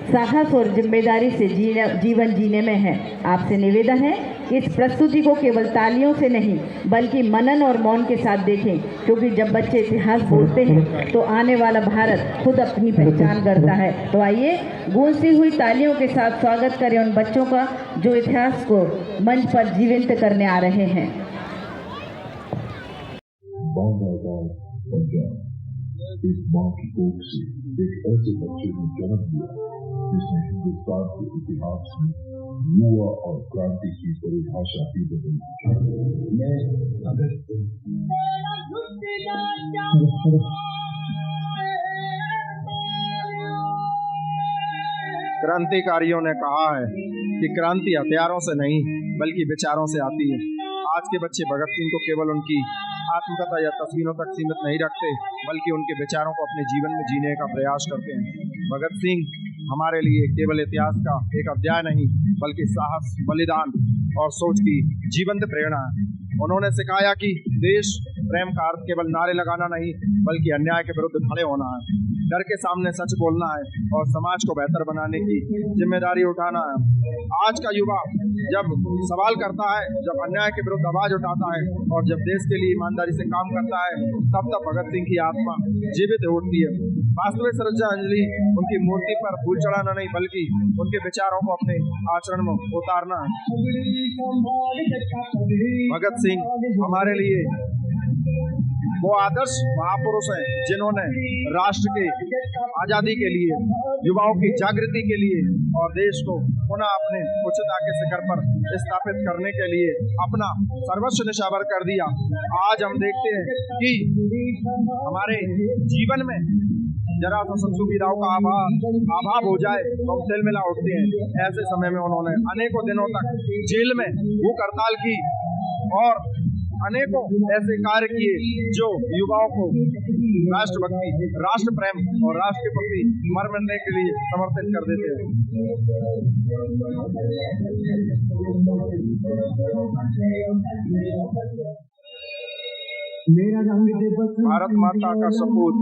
साहस और जिम्मेदारी से जीवन जीने में है। आपसे निवेदन है कि इस प्रस्तुति को केवल तालियों से नहीं बल्कि मनन और मौन के साथ देखें, क्योंकि जब बच्चे इतिहास बोलते हैं तो आने वाला भारत खुद अपनी पहचान करता है। तो आइए गूंजती हुई तालियों के साथ स्वागत करें उन बच्चों का जो इतिहास को मंच पर जीवंत करने आ रहे हैं। इस माँ की कोख से एक ऐसे बच्चे ने जन्म लिया जिसने हिंदुस्तान के इतिहास में युवा और क्रांति की परिभाषा ही बदल दी। मैं भगत सिंह क्रांतिकारियों ने कहा है कि क्रांति हथियारों से नहीं बल्कि विचारों से आती है। आज के बच्चे भगत सिंह को केवल उनकी आत्मकथा या तस्वीरों तक सीमित नहीं रखते बल्कि उनके विचारों को अपने जीवन में जीने का प्रयास करते हैं। भगत सिंह हमारे लिए केवल इतिहास का एक अध्याय नहीं बल्कि साहस, बलिदान और सोच की जीवंत प्रेरणा है। उन्होंने सिखाया कि देश प्रेम का अर्थ केवल नारे लगाना नहीं बल्कि अन्याय के विरुद्ध खड़े होना है, डर के सामने सच बोलना है और समाज को बेहतर बनाने की जिम्मेदारी उठाना है। आज का युवा जब सवाल करता है, जब अन्याय के विरुद्ध आवाज उठाता है और जब देश के लिए ईमानदारी से काम करता है, तब तक भगत सिंह की आत्मा जीवित उठती है। वास्तविक श्रद्धांजलि उनकी मूर्ति पर फूल चढ़ाना नहीं बल्कि उनके विचारों को अपने आचरण में उतारना है। भगत सिंह हमारे लिए वो आदर्श महापुरुष हैं जिन्होंने राष्ट्र के आजादी के लिए, युवाओं की जागृति के लिए और देश को पुनः अपने उच्चता के शिखर पर स्थापित करने के लिए अपना सर्वस्व निछावर कर दिया। आज हम देखते हैं कि हमारे जीवन में जरा सा सुविधाओं का अभाव हो जाए तो हम तिलमिला उठते हैं। ऐसे समय में उन्होंने अनेकों दिनों तक जेल में भूख हड़ताल की और अनेकों ऐसे कार्य किए जो युवाओं को राष्ट्रभक्ति, राष्ट्र प्रेम और राष्ट्र के प्रति मरने के लिए समर्पित कर देते हैं। भारत माता का सपूत,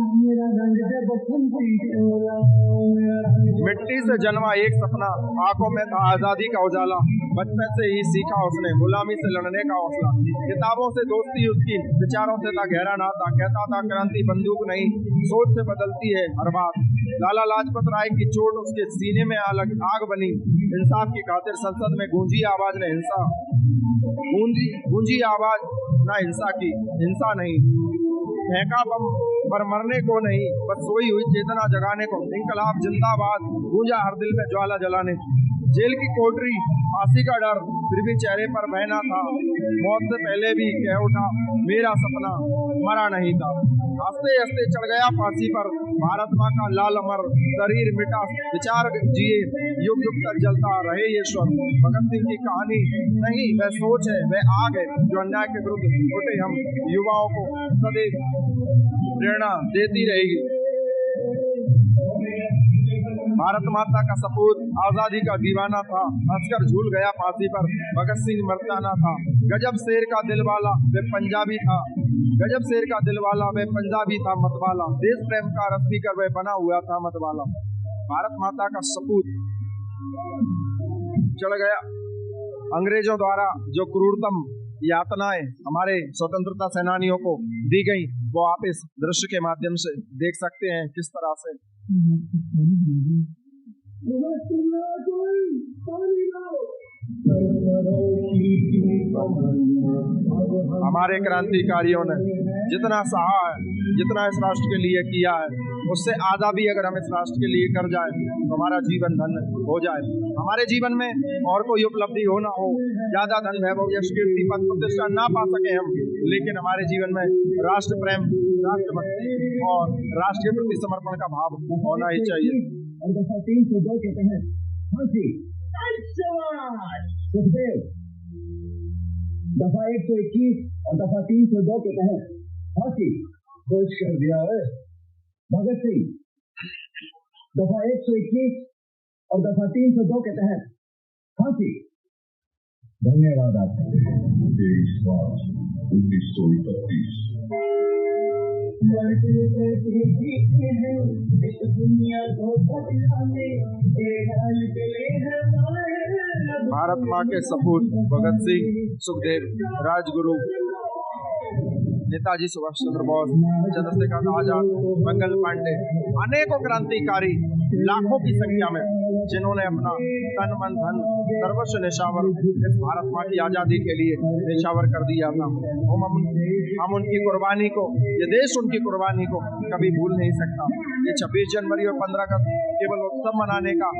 मिट्टी से जन्मा एक सपना, आंखों में था आजादी का उजाला। बचपन से ही सीखा उसने गुलामी से लड़ने का हौसला। किताबों से दोस्ती उसकी, विचारों से था गहरा नाता। कहता था क्रांति बंदूक नहीं, सोच से बदलती है हर बात। लाला लाजपत राय की चोट उसके सीने में आग बनी। इंसाफ की खातिर संसद में गूंजी आवाज ने हिंसा, गूंजी आवाज ना हिंसा की, हिंसा नहीं। फेंका बम पर मरने को नहीं, बस सोई हुई चेतना जगाने को। इंकलाब जिंदाबाद गूंजा हर दिल में ज्वाला जलाने। जेल की कोठरी, फांसी का डर, फिर भी चेहरे पर बहना था। मौत से पहले भी कह उठा मेरा सपना। मरा नहीं था। हंसते हंसते चढ़ गया फांसी पर, भारत माँ का लाल अमर शरीर मिटा विचार जिए, युग युग तक जलता रहे ये स्वर। भगत सिंह की कहानी नहीं वह सोच है, वह आग है जो अन्याय के विरुद्ध उठे हम युवाओं को सदैव प्रेरणा देती रहेगी। भारत माता का सपूत आजादी का दीवाना था, हंसकर झूल गया फांसी पर, भगत सिंह मर्दाना था। गजब शेर का दिल वाला वे पंजाबी था, गजब शेर का दिल वाला वे पंजाबी था मतवाला, देश प्रेम का रस पीकर वह बना हुआ था मतवाला। भारत माता का सपूत चढ़ गया। अंग्रेजों द्वारा जो क्रूरतम यातनाएं हमारे स्वतंत्रता सेनानियों को दी गई, वो आप इस दृश्य के माध्यम से देख सकते हैं किस तरह से हमारे क्रांतिकारियों ने जितना सहा है, जितना इस राष्ट्र के लिए किया है, उससे आधा भी अगर हम इस राष्ट्र के लिए कर जाए तो हमारा जीवन धन्य हो जाए। हमारे जीवन में और कोई उपलब्धि हो ना हो, ज्यादा धन वैभव यश कीर्ति पद प्रतिष्ठा ना पा सके हम, लेकिन हमारे जीवन में राष्ट्र प्रेम, राष्ट्रभक्ति और राष्ट्र के प्रति समर्पण का भाव होना ही चाहिए। और दफा 302 के तहत फांसी, सुखदेव दफा 121 और दफा 302 के तहत फांसी घोष कर दिया है। भगत सिंह दफा 121 और दफा 302 के तहत फांसी। धन्यवाद आपका। 1931 भारत माँ के सपूत भगत सिंह, सुखदेव, राजगुरु, नेताजी सुभाष चंद्र बोस, चंद्रशेखर आजाद, मंगल पांडे, अनेकों क्रांतिकारी लाखों की संख्या में जिन्होंने अपना तन मन धन सर्वस्व निशावर इस भारत माँ की आजादी के लिए निशावर कर दिया था। हम उनकी कुर्बानी को, ये देश उनकी कुर्बानी को कभी भूल नहीं सकता। ये 26 जनवरी और 15 अगस्त केवल उत्सव मनाने का,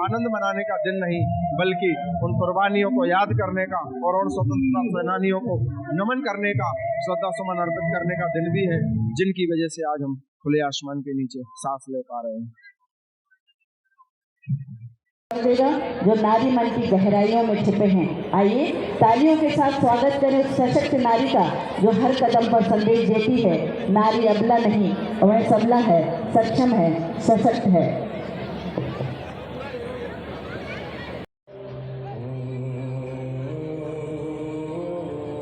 आनंद मनाने का दिन नहीं, बल्कि उन कुर्बानियों को याद करने का और उन स्वतंत्रता सेनानियों को नमन करने का, श्रद्धा सुमन अर्पित करने का दिन भी है, जिनकी वजह से आज हम खुले आसमान के नीचे सांस ले पा रहे हैं। जो नारी मन की गहराइयों में छिपे हैं। आइए तालियों के साथ स्वागत करें उस सशक्त नारी का जो हर कदम पर संदेश देती है, नारी अबला नहीं, वह सबला है, सक्षम है, सशक्त है।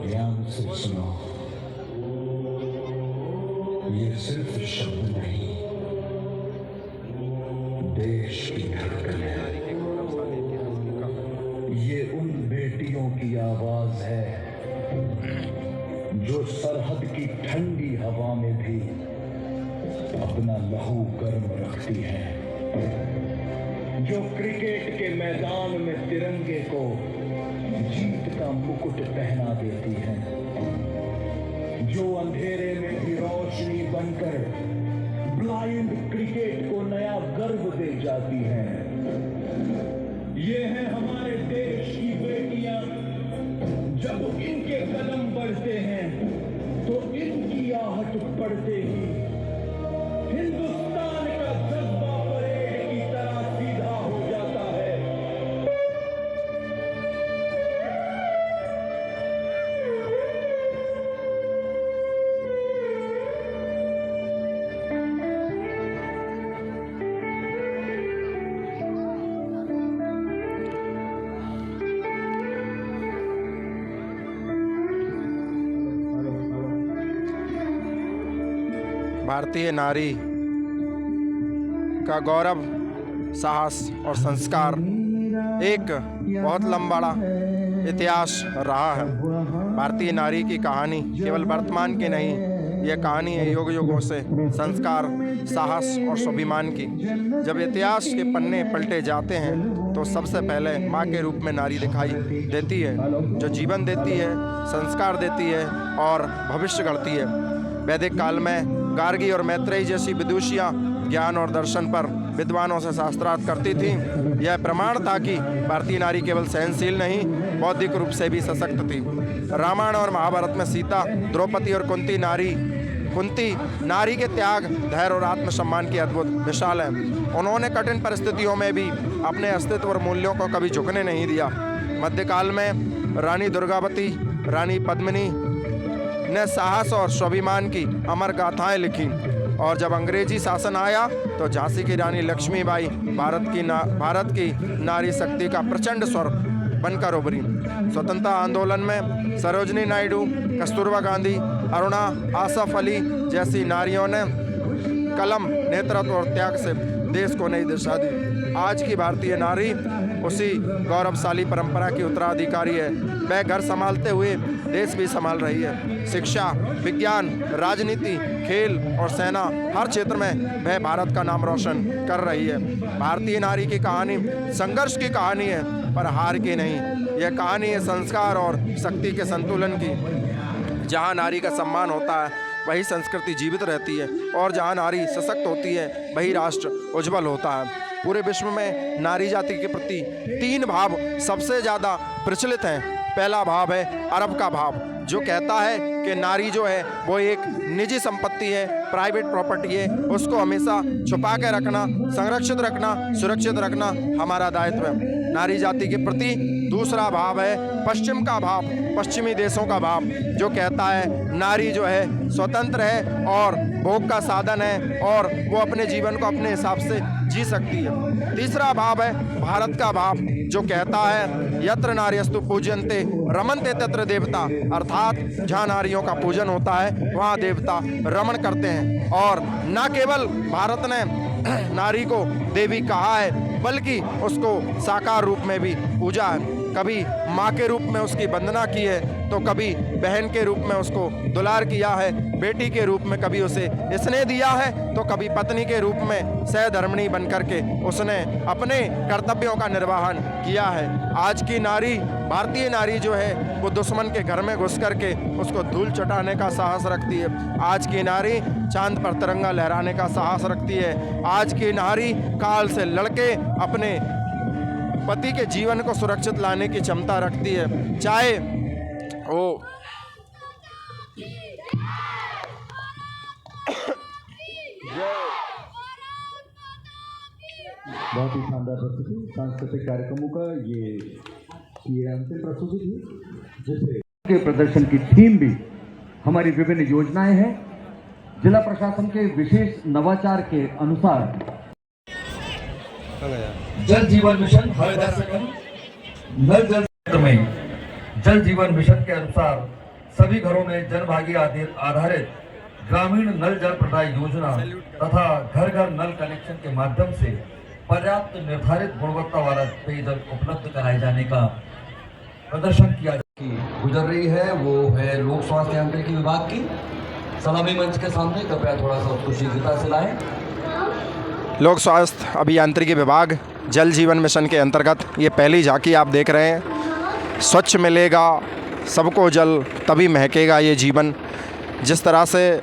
ध्यान से सुनो, ये सिर्फ शब्द नहीं, देश की धड़कन है। ये उन बेटियों की आवाज है जो सरहद की ठंडी हवा में भी अपना लहू गर्म रखती हैं, जो क्रिकेट के मैदान में तिरंगे को जीत का मुकुट पहना देती हैं, जो अंधेरे में भी रोशनी बनकर ब्लाइंड क्रिकेट को नया गर्व दे जाती हैं। ये है हमारे देश की बेटियां, जब इनके कदम बढ़ते हैं तो इनकी आहट पड़ते ही हिंदुस्तान का जज्बा परेड की तरह सीधा हो जाता है। भारतीय नारी का गौरव, साहस और संस्कार एक बहुत लंबा इतिहास रहा है। भारतीय नारी की कहानी केवल वर्तमान की नहीं, यह कहानी है युग युगों से संस्कार, साहस और स्वाभिमान की। जब इतिहास के पन्ने पलटे जाते हैं तो सबसे पहले माँ के रूप में नारी दिखाई देती है, जो जीवन देती है, संस्कार देती है और भविष्य गढ़ती है। वैदिक काल में गार्गी और मैत्रेयी जैसी विदुषियाँ ज्ञान और दर्शन पर विद्वानों से शास्त्रार्थ करती थीं। यह प्रमाण था कि भारतीय नारी केवल सहनशील नहीं, बौद्धिक रूप से भी सशक्त थी। रामायण और महाभारत में सीता, द्रौपदी और कुंती नारी कुंती नारी के त्याग, धैर्य और आत्मसम्मान की अद्भुत मिसाल है। उन्होंने कठिन परिस्थितियों में भी अपने अस्तित्व और मूल्यों को कभी झुकने नहीं दिया। मध्यकाल में रानी दुर्गावती, रानी पद्मिनी ने साहस और स्वाभिमान की अमर गाथाएं लिखी, और जब अंग्रेजी शासन आया तो झांसी की रानी लक्ष्मीबाई भारत की नारी शक्ति का प्रचंड स्वर बनकर उभरी। स्वतंत्रता आंदोलन में सरोजनी नायडू, कस्तूरबा गांधी, अरुणा आसफ अली जैसी नारियों ने कलम, नेतृत्व और त्याग से देश को नई दिशा दी। आज की भारतीय नारी उसी गौरवशाली परंपरा की उत्तराधिकारी है। वह घर संभालते हुए देश भी संभाल रही है। शिक्षा, विज्ञान, राजनीति, खेल और सेना, हर क्षेत्र में वह भारत का नाम रोशन कर रही है। भारतीय नारी की कहानी संघर्ष की कहानी है, पर हार की नहीं। यह कहानी है संस्कार और शक्ति के संतुलन की। जहाँ नारी का सम्मान होता है वही संस्कृति जीवित रहती है, और जहाँ नारी सशक्त होती है वही राष्ट्र उज्जवल होता है। पूरे विश्व में नारी जाति के प्रति 3 भाव सबसे ज़्यादा प्रचलित हैं। पहला भाव है अरब का भाव, जो कहता है कि नारी जो है वो एक निजी संपत्ति है, प्राइवेट प्रॉपर्टी है, उसको हमेशा छुपा के रखना, संरक्षित रखना, सुरक्षित रखना हमारा दायित्व है। नारी जाति के प्रति दूसरा भाव है पश्चिम का भाव, पश्चिमी देशों का भाव, जो कहता है नारी जो है स्वतंत्र है और भोग का साधन है, और वो अपने जीवन को अपने हिसाब से जी सकती है। तीसरा भाव है भारत का भाव, जो कहता है यत्र नार्यस्तु पूज्यन्ते रमन्ते तत्र देवता, अर्थात जहाँ नारियों का पूजन होता है वहाँ देवता रमण करते हैं। और न केवल भारत ने नारी को देवी कहा है, बल्कि उसको साकार रूप में भी पूजा है। कभी माँ के रूप में उसकी वंदना की है, तो कभी बहन के रूप में उसको दुलार किया है, बेटी के रूप में कभी उसे स्नेह दिया है, तो कभी पत्नी के रूप में सहधर्मिणी बनकर के उसने अपने कर्तव्यों का निर्वहन किया है। आज की नारी, भारतीय नारी जो है वो दुश्मन के घर में घुस करके उसको धूल चटाने का साहस रखती है। आज की नारी चांद पर तिरंगा लहराने का साहस रखती है। आज की नारी काल से लड़के अपने पति के जीवन को सुरक्षित लाने की क्षमता रखती है। चाहे वो बहुत ही शानदार प्रस्तुति सांस्कृतिक कार्यक्रमों का ये अंतिम प्रस्तुति थी, जिससे के प्रदर्शन की थीम भी हमारी विभिन्न योजनाएं हैं। जिला प्रशासन के विशेष नवाचार के अनुसार जल जीवन मिशन हर घर से नल जल क्षेत्र में जल जीवन मिशन के अनुसार सभी घरों में जनभागी आधारित ग्रामीण नल जल प्रदाय योजना तथा घर घर नल कनेक्शन के माध्यम से पर्याप्त निर्धारित गुणवत्ता वाला पेयजल उपलब्ध कराए जाने का प्रदर्शन किया गुजर रही है। वो है लोक स्वास्थ्य यांत्रिकी विभाग की। सलामी मंच के सामने कृपया थोड़ा सा उसको शीघ्रता से लाएं। लोक स्वास्थ्य अभियांत्रिकी विभाग जल जीवन मिशन के अंतर्गत ये पहली झांकी आप देख रहे हैं। स्वच्छ मिलेगा सबको जल, तभी महकेगा ये जीवन। जिस तरह से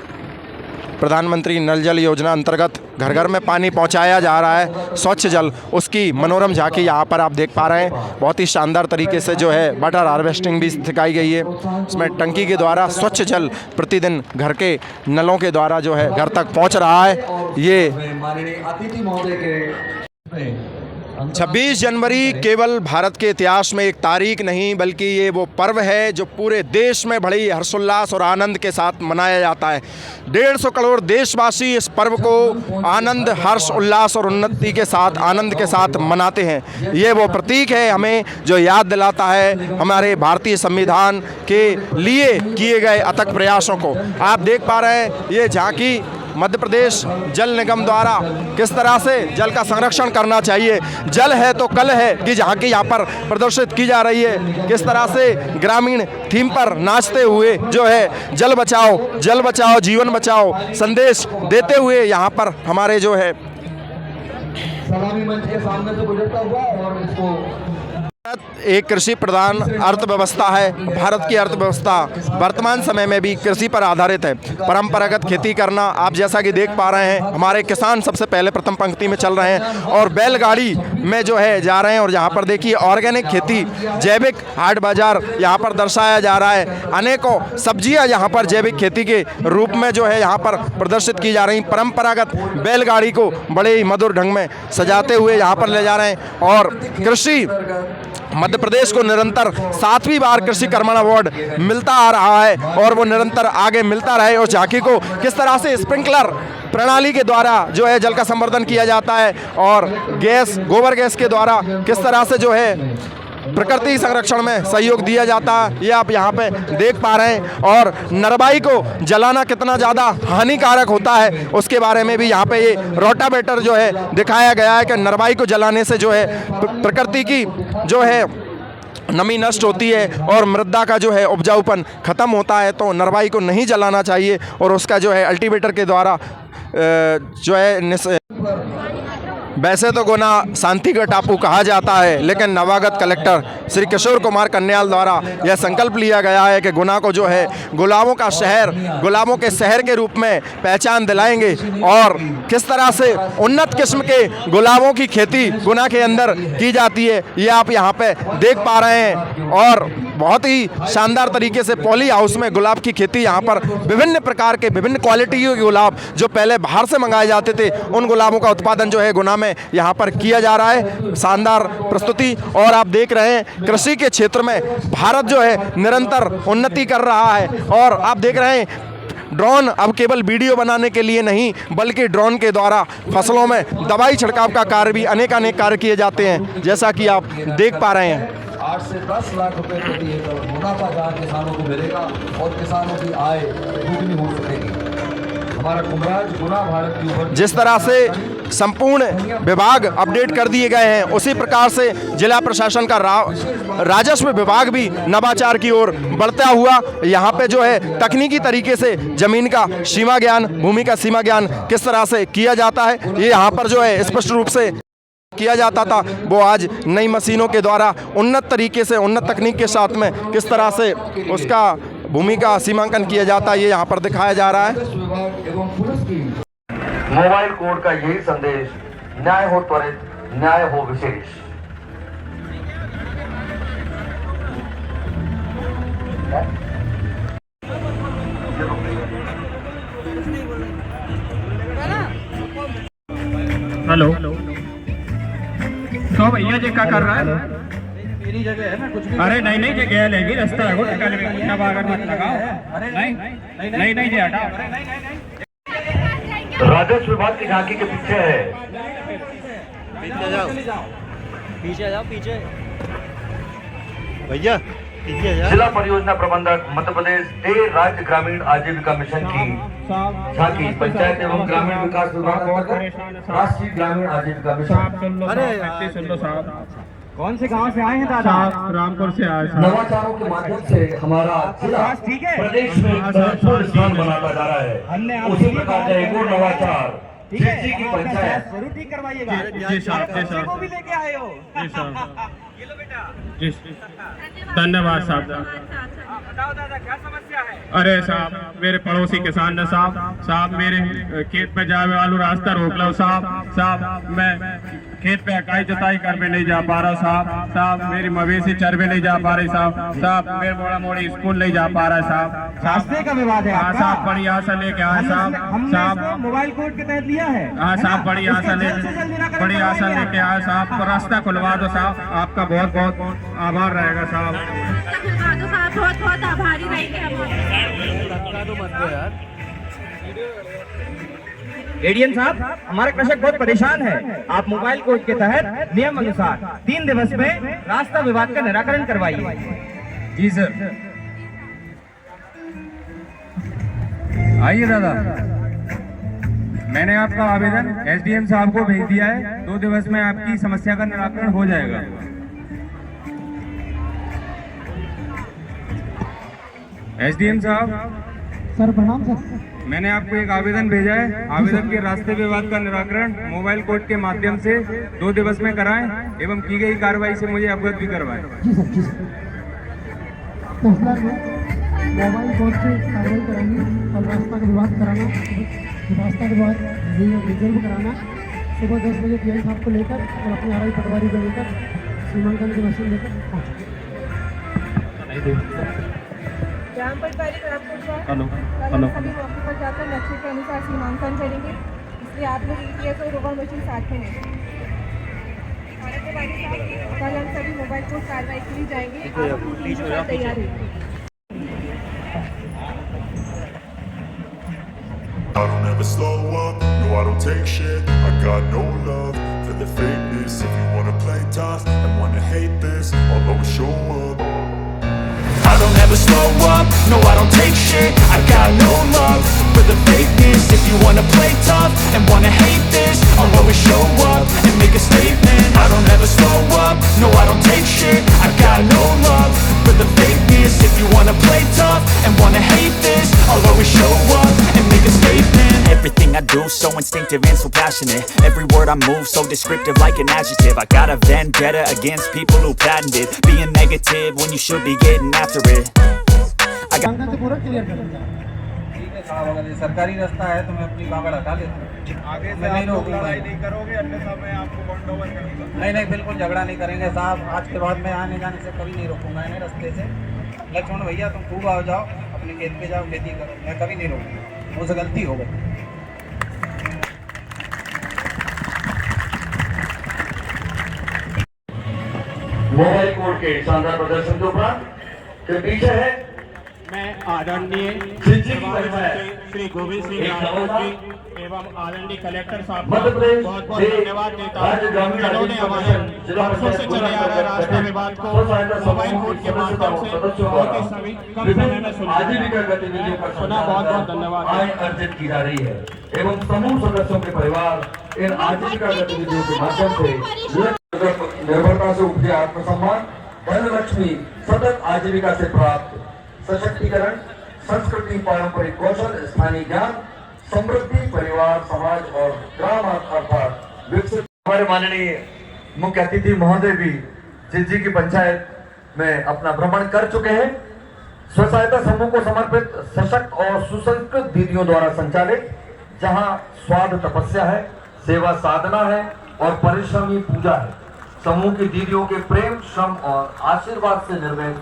प्रधानमंत्री नल जल योजना अंतर्गत घर घर में पानी पहुंचाया जा रहा है, स्वच्छ जल, उसकी मनोरम झांकी यहाँ पर आप देख पा रहे हैं। बहुत ही शानदार तरीके से जो है वाटर हार्वेस्टिंग भी सिखाई गई है। इसमें टंकी के द्वारा स्वच्छ जल प्रतिदिन घर के नलों के द्वारा जो है घर तक पहुँच रहा है। ये 26 जनवरी केवल भारत के इतिहास में एक तारीख नहीं, बल्कि ये वो पर्व है जो पूरे देश में बड़ी हर्षोल्लास और आनंद के साथ मनाया जाता है। 150 करोड़ देशवासी इस पर्व को आनंद, हर्ष, उल्लास और उन्नति के साथ, आनंद के साथ मनाते हैं। ये वो प्रतीक है हमें जो याद दिलाता है हमारे भारतीय संविधान के लिए किए गए अथक प्रयासों को। आप देख पा रहे हैं ये झांकी मध्य प्रदेश जल निगम द्वारा किस तरह से जल का संरक्षण करना चाहिए, जल है तो कल है की झांकी यहाँ पर प्रदर्शित की जा रही है। किस तरह से ग्रामीण थीम पर नाचते हुए जो है जल बचाओ जीवन बचाओ संदेश देते हुए यहाँ पर हमारे जो है सलामी मंच के सामने से गुजरता हुआ और इसको एक कृषि प्रधान अर्थव्यवस्था है। भारत की अर्थव्यवस्था वर्तमान समय में भी कृषि पर आधारित है। परंपरागत खेती करना, आप जैसा कि देख पा रहे हैं, हमारे किसान सबसे पहले प्रथम पंक्ति में चल रहे हैं और बैलगाड़ी में जो है जा रहे हैं। और यहाँ पर देखिए ऑर्गेनिक खेती, जैविक हाट बाजार यहाँ पर दर्शाया जा रहा है। अनेकों सब्जियाँ यहाँ पर जैविक खेती के रूप में जो है यहाँ पर प्रदर्शित की जा रही। परंपरागत बैलगाड़ी को बड़े ही मधुर ढंग में सजाते हुए यहाँ पर ले जा रहे हैं। और कृषि मध्य प्रदेश को निरंतर 7वीं बार कृषि कर्मण अवार्ड मिलता आ रहा है और वो निरंतर आगे मिलता रहे। और झांकी को किस तरह से स्प्रिंकलर प्रणाली के द्वारा जो है जल का संवर्धन किया जाता है और गैस, गोबर गैस के द्वारा किस तरह से जो है प्रकृति संरक्षण में सहयोग दिया जाता है, ये आप यहाँ पे देख पा रहे हैं। और नरवाई को जलाना कितना ज़्यादा हानिकारक होता है उसके बारे में भी यहाँ पे ये रोटावेटर जो है दिखाया गया है कि नरवाई को जलाने से जो है प्रकृति की जो है नमी नष्ट होती है और मृदा का जो है उपजाऊपन ख़त्म होता है। तो नरवाई को नहीं जलाना चाहिए और उसका जो है अल्टीवेटर के द्वारा जो है वैसे तो गुना शांति का टापू कहा जाता है, लेकिन नवागत कलेक्टर श्री किशोर कुमार कन्याल द्वारा यह संकल्प लिया गया है कि गुना को जो है गुलाबों का शहर, गुलाबों के शहर के रूप में पहचान दिलाएंगे। और किस तरह से उन्नत किस्म के गुलाबों की खेती गुना के अंदर की जाती है, ये आप यहाँ पे देख पा रहे हैं। और बहुत ही शानदार तरीके से पॉली हाउस में गुलाब की खेती, यहाँ पर विभिन्न प्रकार के विभिन्न क्वालिटियों के गुलाब जो पहले बाहर से मंगाए जाते थे, उन गुलाबों का उत्पादन जो है गुना में यहाँ पर किया जा रहा है। शानदार प्रस्तुति। और आप देख रहे हैं कृषि के क्षेत्र में भारत जो है निरंतर उन्नति कर रहा है। और आप देख रहे हैं ड्रोन अब केवल वीडियो बनाने के लिए नहीं, बल्कि ड्रोन के द्वारा फसलों में दवाई छिड़काव का कार्य भी अनेक कार्य किए जाते हैं, जैसा कि आप देख पा रहे हैं। 8 से 10 लाख रुपए प्रति एकड़ मुनाफा जहाँ किसानों को मिलेगा और किसानों की आय दुगनी हो सकेगी। हमारा कुमराज गुना भारत की ऊपर जिस तरह से संपूर्ण विभाग अपडेट कर दिए गए हैं, उसी प्रकार से जिला प्रशासन का राजस्व विभाग भी नवाचार की ओर बढ़ता हुआ यहाँ पे जो है तकनीकी तरीके से जमीन का सीमा ज्ञान, भूमि का सीमा ज्ञान किस तरह से किया जाता है, ये यहाँ पर जो है स्पष्ट रूप से किया जाता था, वो आज नई मशीनों के द्वारा उन्नत तरीके से, उन्नत तकनीक के साथ में किस तरह से उसका भूमि का सीमांकन किया जाता है, ये यहाँ पर दिखाया जा रहा है। मोबाइल कोड का यही संदेश, न्याय हो त्वरित, न्याय हो विशेष। हेलो, तो भैया जी क्या कर रहा है? मेरी जगह है ना, कुछ भी। अरे नहीं जगह लेगी, रास्ता है वो निकाल में नवागत मत लगाओ। नहीं जी हटाओ। राजस्व विभाग की झांकी के पीछे है। पीछे जाओ पीछे भैया, पीछे जाओ। जिला परियोजना प्रबंधक मध्य प्रदेश देर राज्य ग्रामीण आजीविका मिशन की झांकी पंचायत एवं ग्रामीण विकास विभाग अंतर्गत राष्ट्रीय ग्रामीण आजीविका मिशन। अरे सुन लो साहब, कौन से गांव से आए हैं दादा? रामपुर से आए। नवाचारों के माध्यम से हमारा जिला प्रदेश में महत्वपूर्ण स्थान बनाता जा रहा है। उसी प्रकार का एक और नवाचार कृषि की पंचायत जरूर ठीक करवाइएगा। जी साहब, वो भी लेके आए हो। जी साहब, जी धन्यवाद साहब। बताओ दादा क्या समस्या है? अरे साहब, मेरे पड़ोसी किसान ने साहब मेरे खेत पे जाने वाला रास्ता रोक लो साहब। मैं खेत पे इकाई जुताई कर भी नहीं जा पा रहा साहब। मेरी मवेशी चर भी नहीं जा पा रही साहब। मेरे मोड़ा मोड़ी स्कूल नहीं जा पा रहा है साहब। रास्ते का विवाद है। हाँ साहब, बड़ी आशा लेके आए साहब। मोबाइल कोड के तहत लिया है। हाँ साहब, बड़ी आशा लेके आए साहब। तो रास्ता खुलवा दो साहब, आपका बहुत बहुत आभार रहेगा साहब। बहुत बहुत आभारी रहेंगे हम। एडीएम साहब, हमारे कृषक बहुत परेशान है। आप मोबाइल कोड के तहत नियम अनुसार 3 दिवस में रास्ता विवाद का निराकरण करवाइए। जी सर। आइए दादा, मैंने आपका आवेदन एसडीएम साहब को भेज दिया है। 2 दिवस में आपकी समस्या का निराकरण हो जाएगा। एसडीएम साहब। सर प्रणाम सर। मैंने आपको एक आवेदन भेजा है। आवेदन के रास्ते विवाद का निराकरण मोबाइल कोर्ट के माध्यम से 2 दिवस में कराएं एवं की गई कार्रवाई से मुझे अवगत भी करवाएं। मोबाइल कोर्ट से कार्रवाई करानी और रास्ता का विवाद कराना, रास्ता के बाद रिजर्व कराना, सुबह 10 बजे पीएम साहब को लेकर और अपने आरआई पटवारी को लेकर सीमांकन की मशीन लेकर ग्राम पटवारी खड़गपुर सभी मौके पर जाकर नक्शे के अनुसार सीमांकन करेंगे, इसलिए आप लोग ETS और रोबोट मशीन साथ में नहीं। कल हम सभी मोबाइल कोर्ट कार्रवाई के लिए जाएंगे, आप तैयार है। I don't ever slow up, no I don't take shit. I got no love for the fakeness. If you wanna play tough and wanna hate this, I'll always show up. I don't ever slow up, no I don't take shit. I got no love for the fakeness. If you wanna play tough and wanna hate this, I'll always show up and make a statement. I don't ever slow up, no I don't take shit. I got no love for the fakeness. If you wanna play tough and wanna hate this, I'll always show up and make a statement. Everything I do so instinctive and so passionate. Every word I move so descriptive like an adjective. I got a vendetta against people who patented being negative when you should be getting after it. I got पूरा clear कर दिया। ठीक है साहब, अगर ये सरकारी रास्ता है तो मैं अपनी कागड़ हटा लेता हूँ। आगे से मैं नहीं रोकूंगा। लड़ाई नहीं करोगे, अन्यथा मैं आपको बॉन्ड ओवर करूंगा। नहीं बिल्कुल झगड़ा नहीं करेंगे साहब। आज के बाद मैं आने जाने से कभी नहीं रोकूंगा इन्हें रास्ते से। लक्ष्मण भैया तुम खूब आओ जाओ, अपने खेत पे जाओ, खेती करो, मैं कभी नहीं रोकूंगा। मुझसे गलती हो गई। मोबाइल कोर्ट के शानदार प्रदर्शन के उपरांत के पीछे है मैं आदरणीय श्री गोविंद सिंह राजपूत जी एवं आदरणीय कलेक्टर साहब को बहुत बहुत धन्यवाद देता हूँ, जिन्होंने हमारे वर्षों से चले आ रहे रास्ता विवाद को मोबाइल कोर्ट के माध्यम से बहुत ही सभी कम समय में आजीविका गतिविधियों पर सुना। बहुत बहुत धन्यवाद। आय अर्जित की जा रही है एवं समूह सदस्यों के परिवार इन आजीविका गतिविधियों के माध्यम से निर्भरता से उपजे आत्मसम्मान, धन लक्ष्मी, सतत आजीविका से प्राप्त सशक्तिकरण, संस्कृति, पारंपरिक कौशल, स्थानीय ज्ञान, समृद्धि, परिवार, समाज और ग्राम अर्थात विकसित। हमारे माननीय मुख्य अतिथि महोदय भी झिझी की पंचायत में अपना भ्रमण कर चुके हैं। स्व सहायता समूह को समर्पित सशक्त और सुसंस्कृत दीदियों द्वारा संचालित, जहां स्वाद तपस्या है, सेवा साधना है और परिश्रमी पूजा है। समूह की दीदियों के प्रेम, श्रम और आशीर्वाद से निर्मित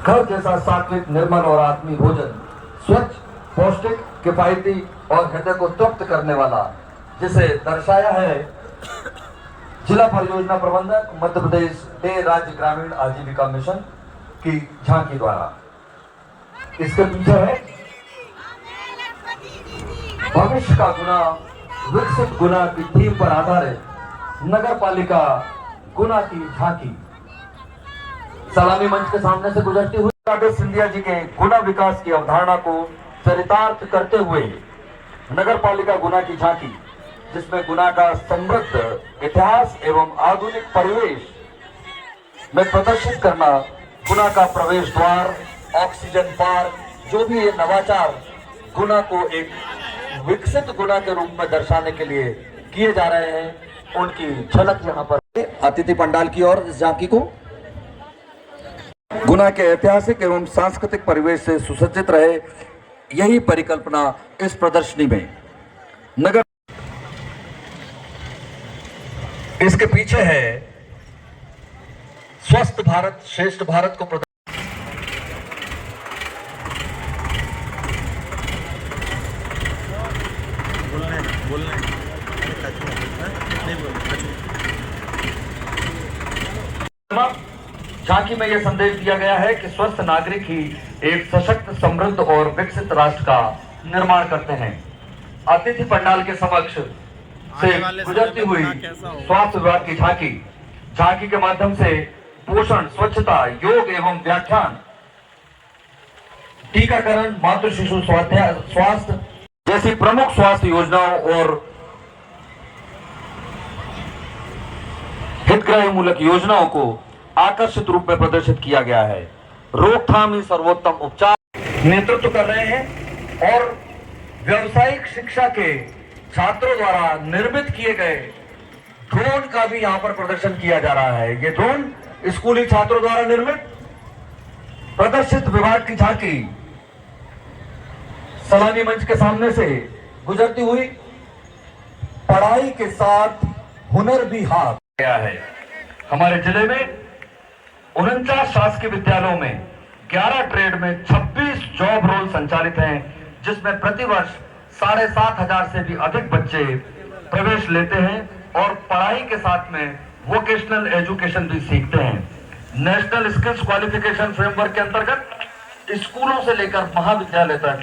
घर जैसा सात्विक, निर्मल और आत्मीय भोजन, स्वच्छ, पौष्टिक, किफायती और हृदय को तृप्त करने वाला, जिसे दर्शाया है जिला परियोजना प्रबंधक मध्य प्रदेश के राज्य ग्रामीण आजीविका मिशन की झांकी द्वारा। इसके पीछे है भविष्य का गुना, विकसित गुना की थीम पर आधारित नगर पालिका गुना की झांकी। सलामी मंच के सामने से गुजरती हुई राजेश सिंधिया जी के गुना विकास की अवधारणा को चरितार्थ करते हुए नगर पालिका गुना की झांकी, जिसमें गुना का समृद्ध इतिहास एवं आधुनिक परिवेश में प्रदर्शित करना, गुना का प्रवेश द्वार, ऑक्सीजन पार्क, जो भी ये नवाचार गुना को एक विकसित गुना के रूप में दर्शाने के लिए किए जा रहे हैं, उनकी झलक यहाँ पर। अतिथि पंडाल की ओर इस झांकी को गुना के ऐतिहासिक एवं सांस्कृतिक परिवेश से सुसज्जित रहे, यही परिकल्पना इस प्रदर्शनी में। नगर इसके पीछे है स्वस्थ भारत, श्रेष्ठ भारत को झांकी में यह संदेश दिया गया है कि स्वस्थ नागरिक ही एक सशक्त, समृद्ध और विकसित राष्ट्र का निर्माण करते हैं। अतिथि पंडाल के समक्ष से गुजरती हुई स्वास्थ्य विभाग की झांकी, झांकी के माध्यम से पोषण, स्वच्छता, योग एवं व्याख्यान, टीकाकरण, मातृ शिशु स्वास्थ्य जैसी प्रमुख स्वास्थ्य योजनाओं और हितग्राहीमूलक योजनाओं को आकर्षित रूप में प्रदर्शित किया गया है। रोकथाम ही सर्वोत्तम उपचार नेतृत्व कर रहे हैं और व्यावसायिक शिक्षा के छात्रों द्वारा निर्मित किए गए ड्रोन का भी यहाँ पर प्रदर्शन किया जा रहा है। ये ड्रोन स्कूली छात्रों द्वारा निर्मित प्रदर्शित विभाग की झांकी सलामी मंच के सामने से गुजरती हुई पढ़ाई के साथ हुनर भी हाथ गया है। हमारे जिले में 49 शासकीय विद्यालयों में 11 ट्रेड में 26 जॉब रोल संचालित हैं, जिसमें प्रतिवर्ष 7,500 से भी अधिक बच्चे प्रवेश लेते हैं और पढ़ाई के साथ में वोकेशनल एजुकेशन भी सीखते हैं। नेशनल स्किल्स क्वालिफिकेशन फ्रेमवर्क के अंतर्गत स्कूलों से लेकर महाविद्यालय तक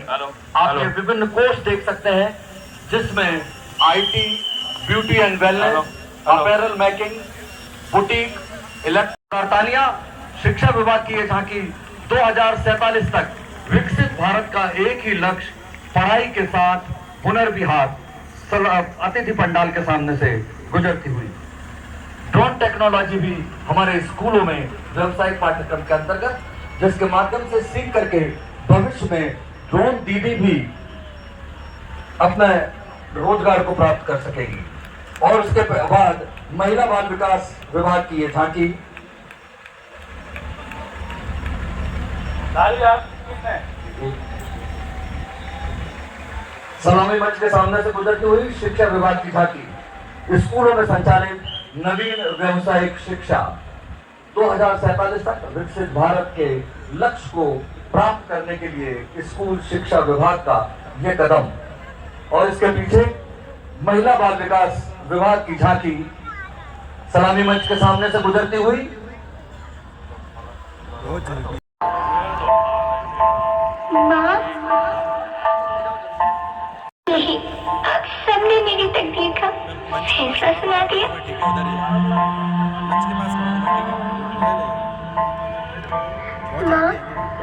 आप ये विभिन्न कोर्स देख सकते हैं, जिसमें IT, beauty and wellness, apparel making, boutique, तालियां। शिक्षा विभाग की ये झांकी 2047 तक विकसित भारत का एक ही लक्ष्य पढ़ाई के साथ हुनर भी हाथ अतिथि पंडाल के सामने से गुजरती हुई। ड्रोन टेक्नोलॉजी भी हमारे स्कूलों में व्यावसायिक पाठ्यक्रम के अंतर्गत, जिसके माध्यम से सीख करके भविष्य में ड्रोन दीदी भी अपने रोजगार को प्राप्त कर सकेगी। और उसके बाद महिला बाल विकास विभाग की ये झांकी सलामी मंच के सामने से गुजरती हुई शिक्षा विभाग की झांकी स्कूलों में संचालित नवीन व्यावसायिक शिक्षा 2047 तक विकसित भारत के लक्ष्य को प्राप्त करने के लिए स्कूल शिक्षा विभाग का यह कदम। और इसके पीछे महिला बाल विकास विभाग की झांकी सलामी मंच के सामने से गुजरती हुई नहीं, आप सबने मेरी तकदीर का फैसला सुना दिया। माँ,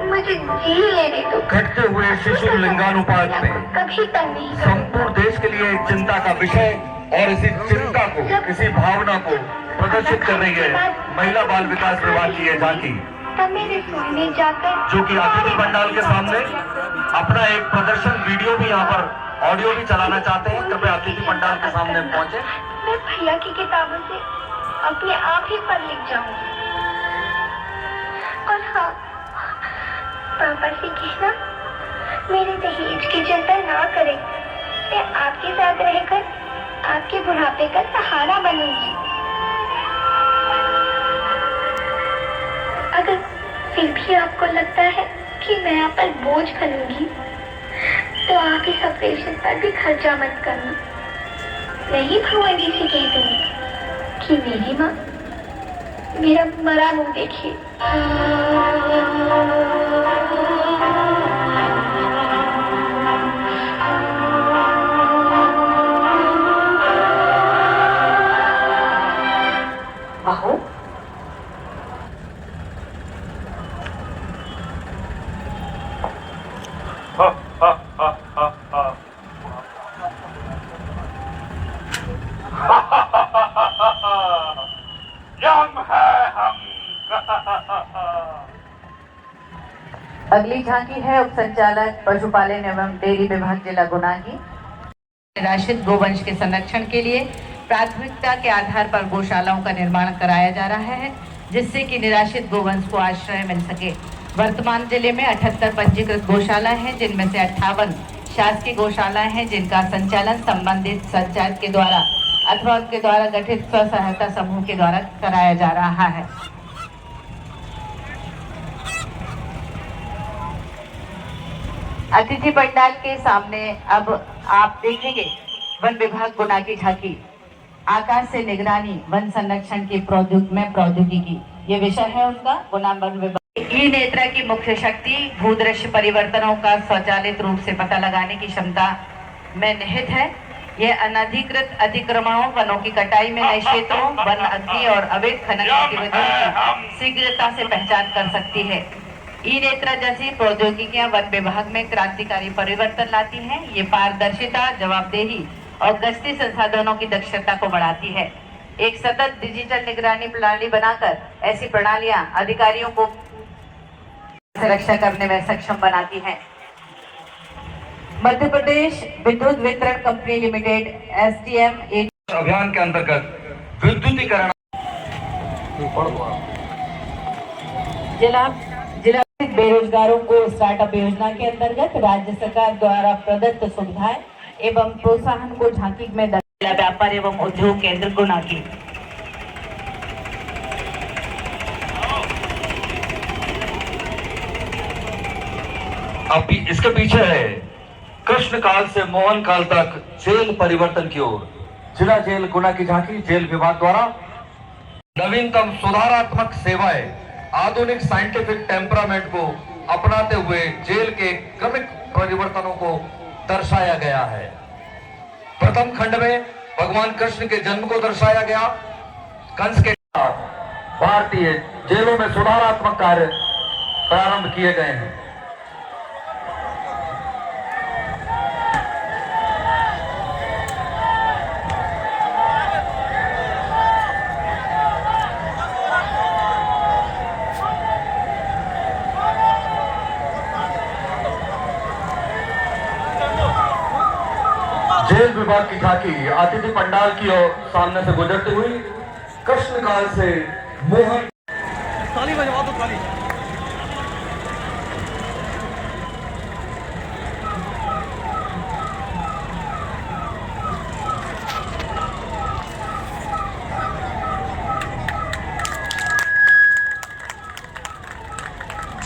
मुझे जी लेने दो। घटते हुए शिशु लिंगानुपात में कभी तंग नहीं संपूर्ण देश के लिए एक चिंता का विषय और इसी चिंता को, इसी भावना को प्रदर्शित कर रही है महिला बाल विकास विभाग की ये झांकी, तब मेरे सोने जाकर जो कि अतिथि पंडाल के सामने अपना एक प्रदर्शन वीडियो भी यहाँ पर ऑडियो भी चलाना चाहते हैं। कृपया अतिथि पंडाल के सामने पहुंचे। मैं भैया की किताबों से अपने आप ही पढ़ लिख जाऊंगी। और हाँ, पापा से कहना मेरे दहेज की चिंता ना करें। मैं आपके साथ रहकर आपके बुढ़ापे का सहारा बनूंगी। अगर फिर भी आपको लगता है कि मैं आप पर बोझ बनूंगी, तो आप इस ऑपरेशन पर भी खर्चा मत करना। नहीं भगवान जी से कह दूंगी कि मेरी माँ मेरा मरा मुंह देखिए। बहू, अगली झांकी है उप संचालक पशुपालन एवं डेयरी विभाग जिला गुना की। निराश्रित गोवंश के संरक्षण के लिए प्राथमिकता के आधार पर गौशालाओं का निर्माण कराया जा रहा है, जिससे कि निराश्रित गोवंश को आश्रय मिल सके। वर्तमान जिले में 78 पंजीकृत गौशाला हैं, जिनमें से 58 शासकीय गौशालाएं हैं, जिनका संचालन संबंधित पंचायत के द्वारा अथवा उनके द्वारा गठित स्व सहायता समूह के द्वारा कराया जा रहा है। अतिथि पंडाल के सामने अब आप देखेंगे वन विभाग गुना की झांकी, आकाश से निगरानी वन संरक्षण की प्रौद्योगिकी, ये विषय है उनका। गुना वन विभाग ई नेत्रा की मुख्य शक्ति भूदृश्य परिवर्तनों का स्वचालित रूप से पता लगाने की क्षमता में निहित है। यह अनधिकृत अतिक्रमणों, वनों की कटाई में नए क्षेत्रों, वन अग्नि और अवैध खनन गतिविधियों की शीघ्रता से पहचान कर सकती है। ई नेत्रा जैसी प्रौद्योगिकियां वन विभाग में क्रांतिकारी परिवर्तन लाती हैं। ये पारदर्शिता, जवाबदेही और गश्ती संसाधनों की दक्षता को बढ़ाती है। एक सतत डिजिटल निगरानी प्रणाली बनाकर ऐसी प्रणालियां अधिकारियों को रक्षा करने में सक्षम बनाती हैं। मध्य प्रदेश विद्युत वितरण कंपनी लिमिटेड STM अभियान के अंतर्गत विद्युतीकरण जिला बेरोजगारों को स्टार्टअप योजना के अंतर्गत राज्य सरकार द्वारा प्रदत्त सुविधाएं एवं प्रोत्साहन को झांकी में जिला व्यापार एवं उद्योग केंद्र गुना की। अब इसके पीछे है कृष्ण काल से मोहन काल तक जेल परिवर्तन की ओर जिला जेल गुना की झांकी जेल विभाग द्वारा नवीनतम सुधारात्मक सेवाएं आधुनिक साइंटिफिक टेम्परामेंट को अपनाते हुए जेल के क्रमिक परिवर्तनों को दर्शाया गया है। प्रथम खंड में भगवान कृष्ण के जन्म को दर्शाया गया। कंस के साथ भारतीय जेलों में सुधारात्मक कार्य प्रारंभ किए गए हैं। जेल विभाग की झांकी अतिथि पंडाल की ओर सामने से गुजरती हुई कृष्ण काल से मोहन ताली बजवा दो ताली।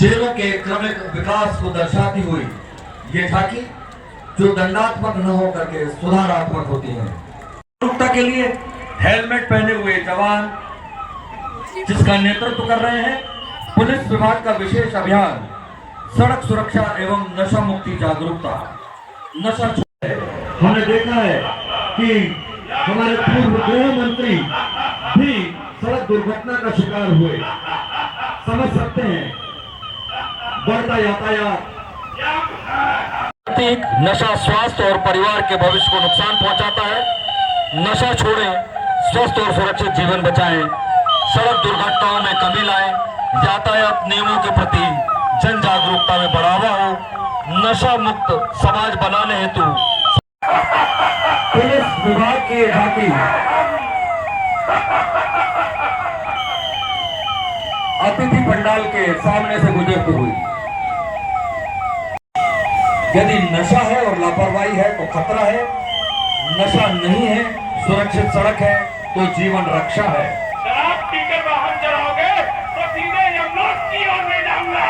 जेलों के क्रमिक विकास को दर्शाती हुई ये झांकी जो दंडात्मक न होकर के सुधारात्मक होती है। जागरूकता के लिए हेलमेट पहने हुए जवान जिसका नेतृत्व कर रहे हैं पुलिस विभाग का विशेष अभियान सड़क सुरक्षा एवं नशा मुक्ति जागरूकता नशा हमने देखा है कि हमारे पूर्व गृह मंत्री भी सड़क दुर्घटना का शिकार हुए। समझ सकते हैं बढ़ता यातायात नशा स्वास्थ्य और परिवार के भविष्य को नुकसान पहुंचाता है। नशा छोड़ें, स्वस्थ और सुरक्षित जीवन बचाएं, सड़क दुर्घटनाओं में कमी लाएं, यातायात नियमों के प्रति जन जागरूकता में बढ़ावा हो, नशा मुक्त समाज बनाने हेतु पुलिस विभाग की झांकी अतिथि पंडाल के सामने से गुजरती हुई। यदि नशा है और लापरवाही है तो खतरा है, नशा नहीं है सुरक्षित सड़क है तो जीवन रक्षा है। शराब पीकर वाहन चलाओगे तो सीधे यमलोक की ओर ले जाऊंगा।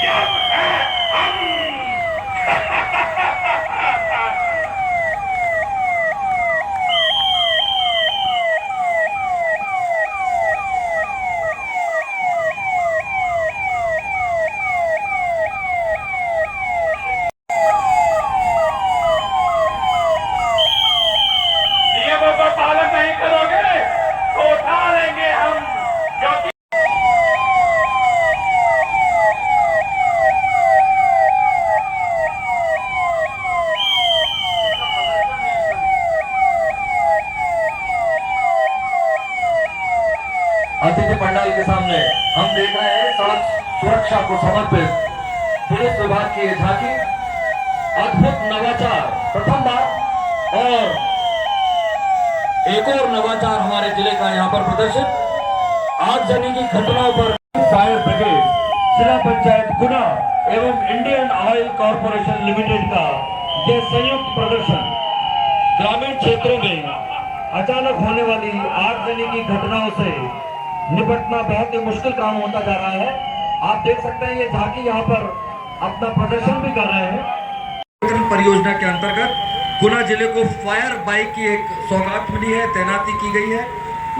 यम है हम। नियमों का पालन नहीं करोगे तो उठा लेंगे हम, क्योंकि अतिथि पंडाल के सामने हम देख रहे हैं सड़क सुरक्षा को समर्पित पुलिस विभाग की ये झांकी अद्भुत नवाचार प्रथम बार और एक और नवाचार हमारे जिले का यहाँ पर प्रदर्शित। आगजनी की घटनाओं पर फायर ब्रिगेड, जिला पंचायत गुना एवं इंडियन ऑयल कॉर्पोरेशन लिमिटेड का यह संयुक्त प्रदर्शन ग्रामीण क्षेत्रों में अचानक होने वाली आगजनी की घटनाओं से निपटना बहुत ही मुश्किल काम होता जा रहा है। आप देख सकते हैं ये झांकी यहाँ पर अपना प्रदर्शन भी कर रहे हैं। परियोजना के अंतर्गत गुना जिले को फायर बाइक की एक सौगात मिली है, तैनाती की गई है।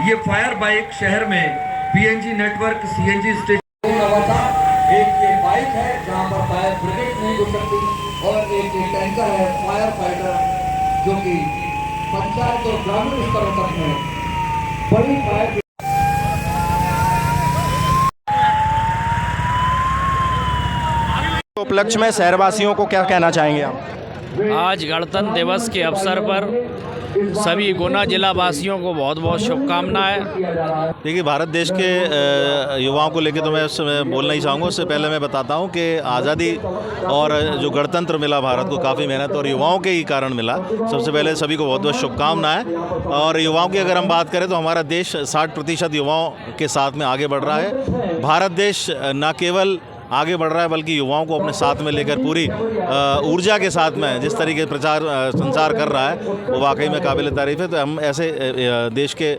ये फायर बाइक शहर में पीएनजी नेटवर्क सीएनजी स्टेशन नवाचार एक ये बाइक है जहाँ पर फायर ब्रिगेड नहीं घुस सकती और एक ये टैंकर है फायर फाइटर जो कि पंचायत और ग्रामीण स्तरों तक में बड़ी फायर उपलक्ष्य में शहरवासियों को क्या कहना चाहेंगे आप? आज गणतंत्र दिवस के अवसर पर सभी गुना जिला वासियों को बहुत बहुत शुभकामनाएं। देखिए, भारत देश के युवाओं को लेकर तो मैं उसमें बोलना ही चाहूँगा। उससे पहले मैं बताता हूँ कि आज़ादी और जो गणतंत्र मिला भारत को काफ़ी मेहनत और युवाओं के ही कारण मिला। सबसे पहले सभी को बहुत बहुत शुभकामनाएं। और युवाओं की अगर हम बात करें तो हमारा देश 60% युवाओं के साथ में आगे बढ़ रहा है। भारत देश न केवल आगे बढ़ रहा है बल्कि युवाओं को अपने साथ में लेकर पूरी ऊर्जा के साथ में जिस तरीके से प्रचार संचार कर रहा है वो वाकई में काबिल तारीफ़ है। तो हम ऐसे देश के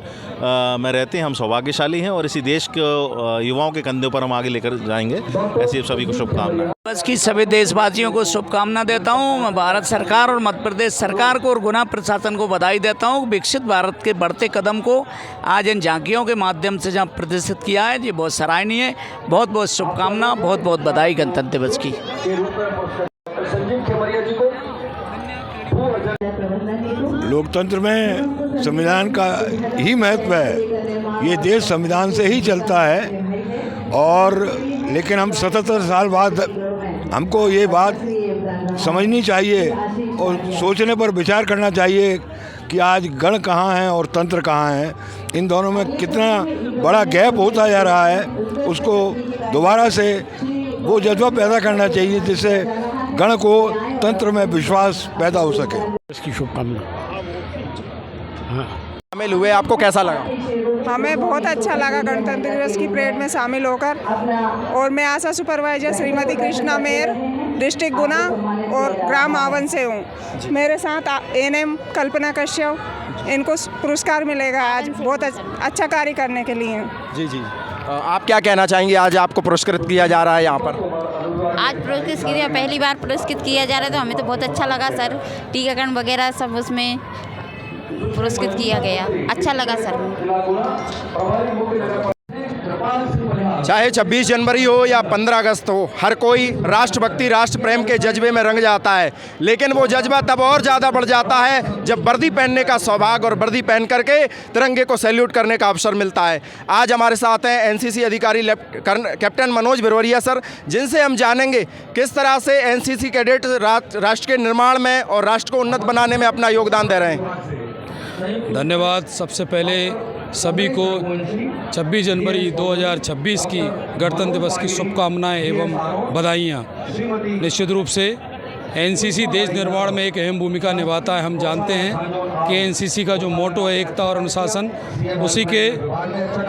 में रहते हैं, हम सौभाग्यशाली हैं और इसी देश को युवाओं के कंधों पर हम आगे लेकर जाएंगे। ऐसी सभी को शुभकामनाएं। बस की सभी देशवासियों को शुभकामना देता हूँ। मैं भारत सरकार और मध्य प्रदेश सरकार को और गुना प्रशासन को बधाई देता हूँ। विकसित भारत के बढ़ते कदम को आज इन झांकियों के माध्यम से जहाँ प्रदर्शित किया है, ये बहुत सराहनीय है। बहुत बहुत शुभकामना, बहुत बहुत बधाई गणतंत्र दिवस की। लोकतंत्र में संविधान का ही महत्व है। ये देश संविधान से ही चलता है और लेकिन हम 77 साल बाद हमको ये बात समझनी चाहिए और सोचने पर विचार करना चाहिए कि आज गण कहाँ है और तंत्र कहाँ है। इन दोनों में कितना बड़ा गैप होता जा रहा है। उसको दोबारा से वो जज्बा पैदा करना चाहिए जिससे गण को तंत्र में विश्वास पैदा हो सके। इसकी शुभकामना। शामिल हुए, आपको कैसा लगा? हमें बहुत अच्छा लगा गणतंत्र दिवस की परेड में शामिल होकर। और मैं आशा सुपरवाइजर श्रीमती कृष्णा मेयर, डिस्ट्रिक्ट गुना और ग्राम आवन से हूँ। मेरे साथ एनएम कल्पना कश्यप, इनको पुरस्कार मिलेगा आज बहुत अच्छा कार्य करने के लिए। जी जी, आप क्या कहना चाहेंगे? आज आपको पुरस्कृत किया जा रहा है यहाँ पर। आज पुरस्कृत किया, पहली बार पुरस्कृत किया जा रहा है तो हमें तो बहुत अच्छा लगा सर। टीकाकरण वगैरह सब उसमें पुरस्कृत किया गया, अच्छा लगा सर। चाहे 26 जनवरी हो या 15 अगस्त हो, हर कोई राष्ट्रभक्ति, राष्ट्र प्रेम के जज्बे में रंग जाता है। लेकिन वो जज्बा तब और ज़्यादा बढ़ जाता है जब वर्दी पहनने का सौभाग्य और वर्दी पहन करके तिरंगे को सैल्यूट करने का अवसर मिलता है। आज हमारे साथ हैं एनसीसी अधिकारी कैप्टन मनोज बिरोरिया सर, जिनसे हम जानेंगे किस तरह से एनसीसी कैडेट राष्ट्र के निर्माण में और राष्ट्र को उन्नत बनाने में अपना योगदान दे रहे हैं। धन्यवाद। सबसे पहले सभी को 26 जनवरी 2026 की गणतंत्र दिवस की शुभकामनाएं एवं बधाइयाँ। निश्चित रूप से एनसीसी देश निर्माण में एक अहम भूमिका निभाता है। हम जानते हैं कि एनसीसी का जो मोटो है एकता और अनुशासन, उसी के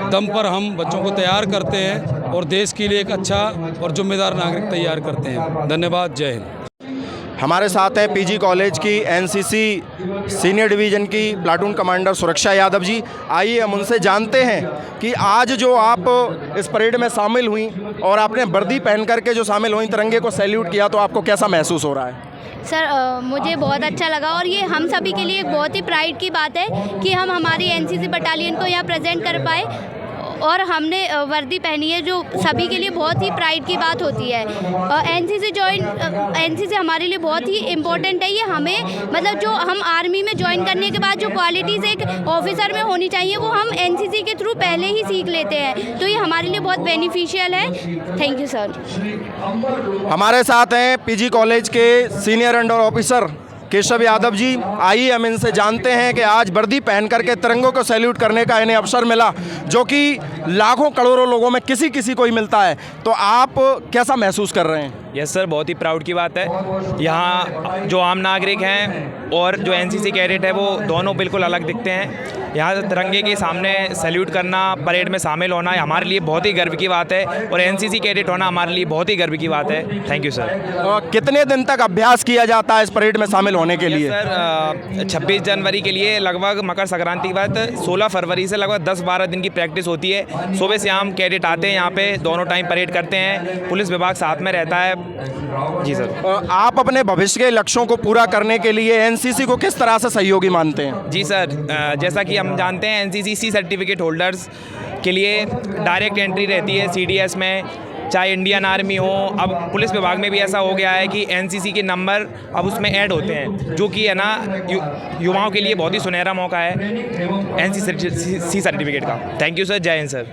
दम पर हम बच्चों को तैयार करते हैं और देश के लिए एक अच्छा और जिम्मेदार नागरिक तैयार करते हैं। धन्यवाद। जय हिंद। हमारे साथ हैं पीजी कॉलेज की एनसीसी सीनियर डिवीज़न की प्लाटून कमांडर सुरक्षा यादव जी। आइए हम उनसे जानते हैं कि आज जो आप इस परेड में शामिल हुई और आपने वर्दी पहन करके जो शामिल हुई, तिरंगे को सैल्यूट किया, तो आपको कैसा महसूस हो रहा है? सर मुझे बहुत अच्छा लगा और ये हम सभी के लिए एक बहुत ही प्राइड की बात है कि हम हमारी एनसीसी बटालियन को यहाँ प्रेजेंट कर पाए और हमने वर्दी पहनी है, जो सभी के लिए बहुत ही प्राइड की बात होती है। एनसीसी हमारे लिए बहुत ही इम्पोर्टेंट है। ये हमें मतलब जो हम आर्मी में ज्वाइन करने के बाद जो क्वालिटीज़ एक ऑफिसर में होनी चाहिए वो हम एनसीसी के थ्रू पहले ही सीख लेते हैं, तो ये हमारे लिए बहुत बेनिफिशियल है। Thank you sir. हमारे साथ हैं पीजी कॉलेज के senior under officer Keshav Yadav ji. आइए हम इनसे जानते हैं कि आज वर्दी पहन करके तिरंगों को सैल्यूट करने का इन्हें अवसर मिला, जो कि लाखों करोड़ों लोगों में किसी को ही मिलता है। तो आप कैसा महसूस कर रहे हैं? यस सर, बहुत ही प्राउड की बात है। यहाँ जो आम नागरिक हैं और जो एनसीसी कैडेट है वो दोनों बिल्कुल अलग दिखते हैं। यहाँ तिरंगे के सामने सैल्यूट करना, परेड में शामिल होना हमारे लिए बहुत ही गर्व की बात है और एनसीसी कैडेट होना हमारे लिए बहुत ही गर्व की बात है। Thank you sir. कितने दिन तक अभ्यास किया जाता है इस परेड में शामिल होने के लिए? सर 26 जनवरी के लिए लगभग मकर संक्रांति के बाद 16 फरवरी से लगभग 10-12 दिन की प्रैक्टिस होती है। सुबह से शाम कैडेट आते हैं यहाँ पे, दोनों टाइम परेड करते हैं, पुलिस विभाग साथ में रहता है। जी सर। आप अपने भविष्य के लक्ष्यों को पूरा करने के लिए एनसीसी को किस तरह से सहयोगी मानते हैं? जी सर, जैसा कि हम जानते हैं एनसीसी सर्टिफिकेट होल्डर्स के लिए डायरेक्ट एंट्री रहती है सीडीएस में, चाहे इंडियन आर्मी हो। अब पुलिस विभाग में भी ऐसा हो गया है कि एनसीसी के नंबर अब उसमें ऐड होते हैं, जो कि है ना युवाओं के लिए बहुत ही सुनहरा मौका है एनसीसी सर्टिफिकेट का। Thank you sir. जय हिंद सर।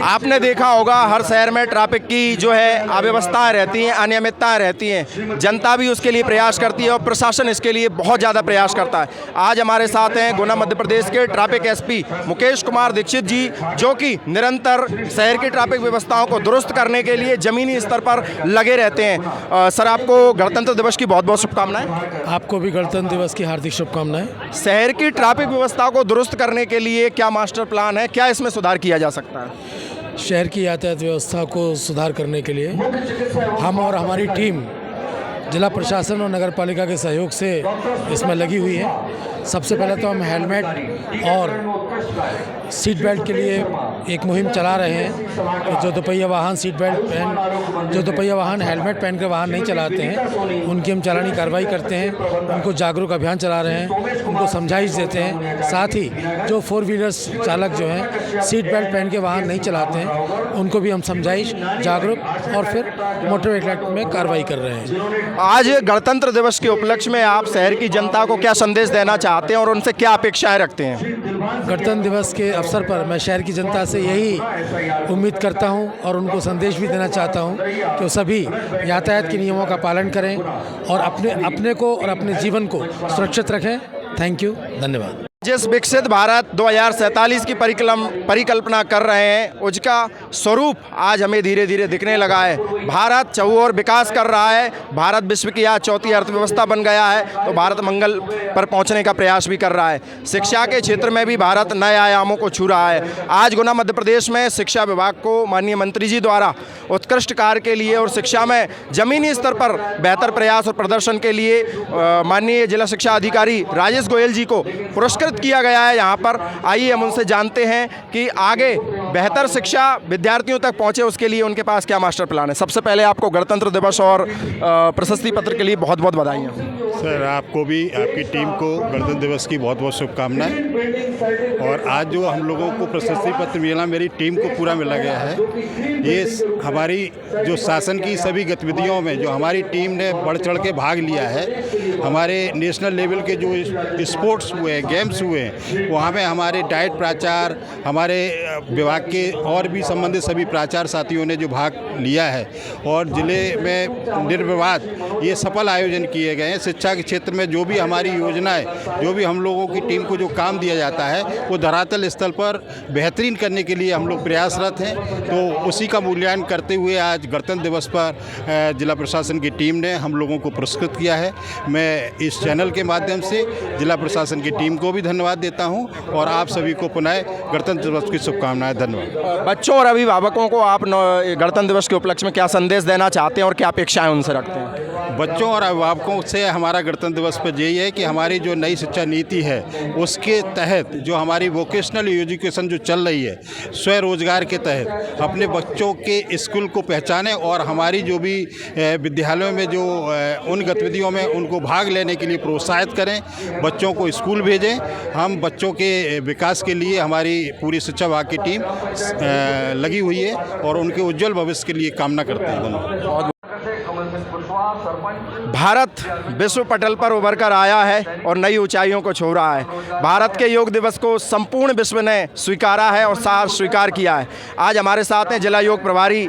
आपने देखा होगा हर शहर में ट्रैफिक की जो है अव्यवस्थाएं रहती हैं, अनियमितताएं रहती हैं। जनता भी उसके लिए प्रयास करती है और प्रशासन इसके लिए बहुत ज़्यादा प्रयास करता है। आज हमारे साथ हैं गुना मध्य प्रदेश के ट्रैफिक एसपी मुकेश कुमार दीक्षित जी, जो कि निरंतर शहर की ट्रैफिक व्यवस्थाओं को दुरुस्त करने के लिए ज़मीनी स्तर पर लगे रहते हैं। सर, आपको गणतंत्र दिवस की बहुत बहुत शुभकामनाएं। आपको भी गणतंत्र दिवस की हार्दिक शुभकामनाएं। शहर की ट्रैफिक व्यवस्था को दुरुस्त करने के लिए क्या मास्टर प्लान है, क्या इसमें सुधार किया जा सकता है? शहर की यातायात व्यवस्था को सुधार करने के लिए हम और हमारी टीम जिला प्रशासन और नगर पालिका के सहयोग से इसमें लगी हुई है। सबसे पहले तो हम हेलमेट और सीट बेल्ट के लिए एक मुहिम चला रहे हैं कि जो दोपहिया वाहन हेलमेट पहन कर वाहन नहीं चलाते हैं उनकी हम चालानी कार्रवाई करते हैं। उनको जागरूक अभियान चला रहे हैं, उनको समझाइश देते हैं। साथ ही जो 4 व्हीलर्स चालक जो हैं सीट बेल्ट पहन के वाहन नहीं चलाते हैं उनको भी हम समझाइश, जागरूक और फिर मोटर व्हीकल एक्ट में कार्रवाई कर रहे हैं। आज गणतंत्र दिवस के उपलक्ष्य में आप शहर की जनता को क्या संदेश देना चाहते हैं और उनसे क्या अपेक्षाएं रखते हैं? गणतंत्र दिवस के अवसर पर मैं शहर की जनता से यही उम्मीद करता हूं और उनको संदेश भी देना चाहता हूं कि वो सभी यातायात के नियमों का पालन करें और अपने को और अपने जीवन को सुरक्षित रखें। थैंक यू, धन्यवाद। जिस विकसित भारत 2047 की परिकल्पना कर रहे हैं उसका स्वरूप आज हमें धीरे धीरे दिखने लगा है। भारत चहुओर विकास कर रहा है। भारत विश्व की आज चौथी अर्थव्यवस्था बन गया है, तो भारत मंगल पर पहुंचने का प्रयास भी कर रहा है। शिक्षा के क्षेत्र में भी भारत नए आयामों को छू रहा है। आज गुना मध्य प्रदेश में शिक्षा विभाग को माननीय मंत्री जी द्वारा उत्कृष्ट कार्य के लिए और शिक्षा में जमीनी स्तर पर बेहतर प्रयास और प्रदर्शन के लिए माननीय जिला शिक्षा अधिकारी राजेश गोयल जी को पुरस्कृत किया गया है यहाँ पर। आइए हम उनसे जानते हैं कि आगे बेहतर शिक्षा विद्यार्थियों तक पहुँचे उसके लिए उनके पास क्या मास्टर प्लान है। सबसे पहले आपको गणतंत्र दिवस और प्रशस्ति पत्र के लिए बहुत बहुत बधाइयाँ। सर, आपको भी, आपकी टीम को गणतंत्र दिवस की बहुत बहुत शुभकामनाएं। और आज जो हम लोगों को प्रशस्ति पत्र मिला, मेरी टीम को पूरा मिला गया है। ये हमारी जो शासन की सभी गतिविधियों में जो हमारी टीम ने बढ़ चढ़ के भाग लिया है, हमारे नेशनल लेवल के जो स्पोर्ट्स हुए, गेम्स हुए, वहाँ में हमारे डाइट प्राचार्य, हमारे विभाग के और भी संबंधित सभी प्राचार्य साथियों ने जो भाग लिया है और ज़िले में निर्विवाद ये सफल आयोजन किए गए हैं। शिक्षा के क्षेत्र में जो भी हमारी योजनाएं, जो भी हम लोगों की टीम को जो काम दिया जाता है वो धरातल स्तर पर बेहतरीन करने के लिए हम लोग प्रयासरत हैं। तो उसी का मूल्यांकन करते हुए आज गणतंत्र दिवस पर जिला प्रशासन की टीम ने हम लोगों को पुरस्कृत किया है। मैं इस चैनल के माध्यम से जिला प्रशासन की टीम को भी धन्यवाद देता हूं और आप सभी को पुनः गणतंत्र दिवस की शुभकामनाएं। धन्यवाद। बच्चों और अभिभावकों को आप गणतंत्र दिवस के उपलक्ष्य में क्या संदेश देना चाहते हैं और क्या अपेक्षाएं उनसे रखते हैं? बच्चों और अभिभावकों से हमारा गणतंत्र दिवस पर यही है कि हमारी जो नई शिक्षा नीति है उसके तहत जो हमारी वोकेशनल एजुकेशन जो चल रही है, स्वरोजगार के तहत अपने बच्चों के स्कूल को पहचानें और हमारी जो भी विद्यालयों में जो उन गतिविधियों में उनको भाग लेने के लिए प्रोत्साहित करें, बच्चों को स्कूल भेजें। हम बच्चों के विकास के लिए हमारी पूरी शिक्षा विभाग की टीम लगी हुई है और उनके उज्जवल भविष्य के लिए कामना करते हैं। धन्यवाद। भारत विश्व पटल पर उभर कर आया है और नई ऊंचाइयों को छू रहा है। भारत के योग दिवस को संपूर्ण विश्व ने स्वीकारा है और साथ स्वीकार किया है। आज हमारे साथ हैं जिला योग प्रभारी